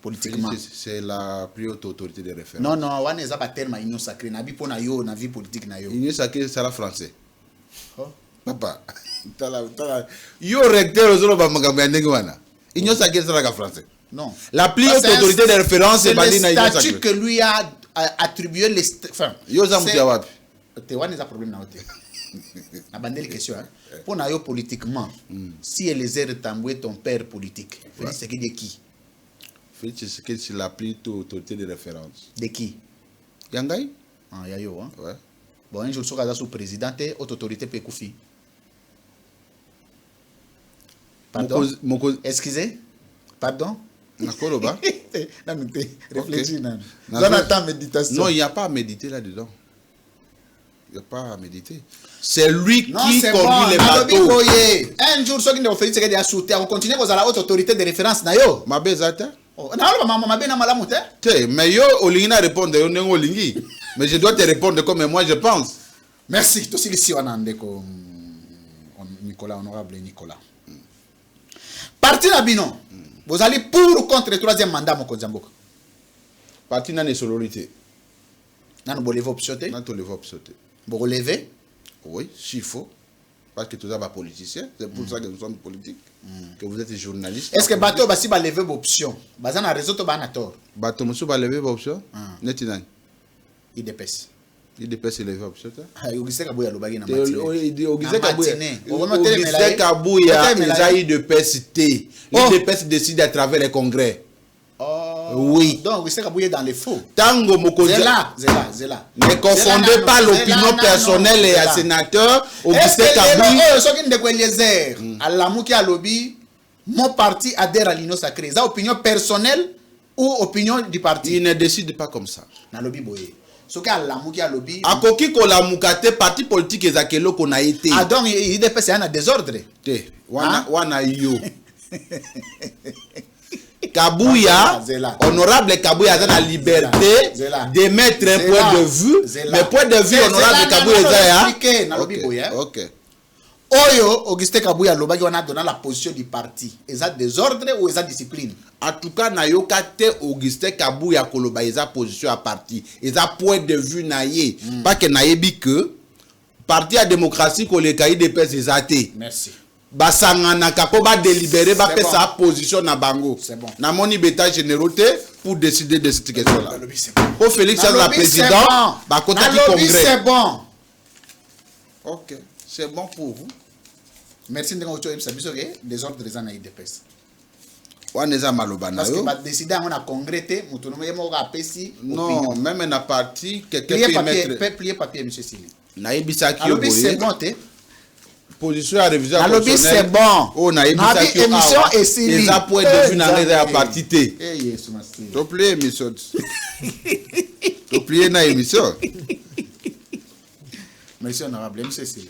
S1: politiquement.
S2: C'est la plus haute autorité de référence.
S1: Non, on a pas terme union sacrée. Nabi pona yo na vie politique na yo.
S2: Union sacrée c'est la français. Papa. Yo recteur ozolo ba magambo ya ndenge wana. Union sacrée c'est la français.
S1: Non.
S2: La plus haute autorité de référence
S1: c'est
S2: Bali na union sacrée.
S1: C'est le statut que lui a attribué les
S2: yo za mutia wapi?
S1: Te wana za problème na wote. Na bandel question hein. Pour na yo politiquement, si Eliezer Tambwe ton père politique, Félix Tshisekedi de qui?
S2: Félix Tshisekedi c'est la plus haute autorité de référence.
S1: De qui?
S2: Yangai?
S1: Ah yayo hein.
S2: Ouais.
S1: Bon un jour soka sous président et haute autorité pe koufi. Pardon? Excusez? Pardon?
S2: Nakoloba?
S1: Non, mais réfléchis.
S2: Non,
S1: méditation.
S2: Non, il n'y a pas à méditer là-dedans. Il n'y a pas à méditer. C'est lui qui conduit les bateaux.
S1: Un jour, ceux qui ont fait des soutiens, on continue à la haute autorité de référence.
S2: Ma bezata?
S1: Mais
S2: yo, Olingina répondre, mais je dois te répondre comme moi je pense.
S1: Merci. Tout ici, on a Nicolas, honorable Nicolas. Parti Nabino. Vous allez pour ou contre le troisième mandat, mon Kozamboka?
S2: Parti n'a pas sororité.
S1: Nan vous levez option?
S2: Nan to levez option.
S1: Vous relevez?
S2: Oui, s'il faut. Parce que tous les politiciens, c'est pour ça que nous sommes politiques, que vous êtes journalistes.
S1: Est-ce que Bato va si ba lever option? Bazana réseau to ba na tort.
S2: Bato monsieur va lever option? Netinang.
S1: Il dépêche.
S2: Il dépêche lever option.
S1: Auguste Kabouya lobagi na
S2: matinée. Auguste
S1: Kabouya
S2: il dépêche té. Il dépêche décide à travers les congrès. Oui.
S1: Donc Auguste Kabouya dans les faux.
S2: Tango Mokozi.
S1: Zela.
S2: Ne confondez pas l'opinion personnelle et un sénateur.
S1: Auguste Kabouya. Est-ce que ce qui est Eliezer Alamouki a lobby, mon parti adhère à l'union sacrée. C'est opinion personnelle ou opinion du parti?
S2: Il ne décide pas comme ça.
S1: Na lobby boye. Ce qui a Alamouki a lobby.
S2: Akoki ko la mukate parti politique ezakelo ko na été.
S1: Ah donc il dépêche un désordre.
S2: Te. Wana yo. Kabouya, honorable Kabouya a la liberté d'émettre un point de vue, mais point de vue honorable Kabouya
S1: ok. Oyo, Auguste Kabouya Lobaki on a donné la position du parti. Est-ce désordre ou est-ce discipline?
S2: En tout cas, nayoka te Auguste Kabouya Koloba est position à parti. Est point de vue naye. Pas que nayebi que parti à démocratie ko le cahier de paix est.
S1: Merci.
S2: Basangana kapo ba délibérer ba faire sa position na bango.
S1: C'est bon.
S2: Na moni beta générauté pour décider de cette question là. Pour Félix la président, ba kota du congrès.
S1: C'est bon.
S2: OK, c'est bon pour vous.
S1: Merci de nous dire que des ordres des années de paix.
S2: Waneza malobana
S1: yo. Parce que ba décider on a congrès, mutuno yemo ga pesi.
S2: Non, même na parti quelqu'un
S1: peut mettre plier papier monsieur Sili.
S2: Na yebisa ki yo boye.
S1: C'est bon té.
S2: Position à révision
S1: constitutionnelle. C'est bon.
S2: Oh na yebisa ki
S1: émission et Sili.
S2: Les appoints de vue na ngeza parti té.
S1: Eh yes, merci.
S2: To plier émission. To plier na émission.
S1: Merci honorable monsieur Sili.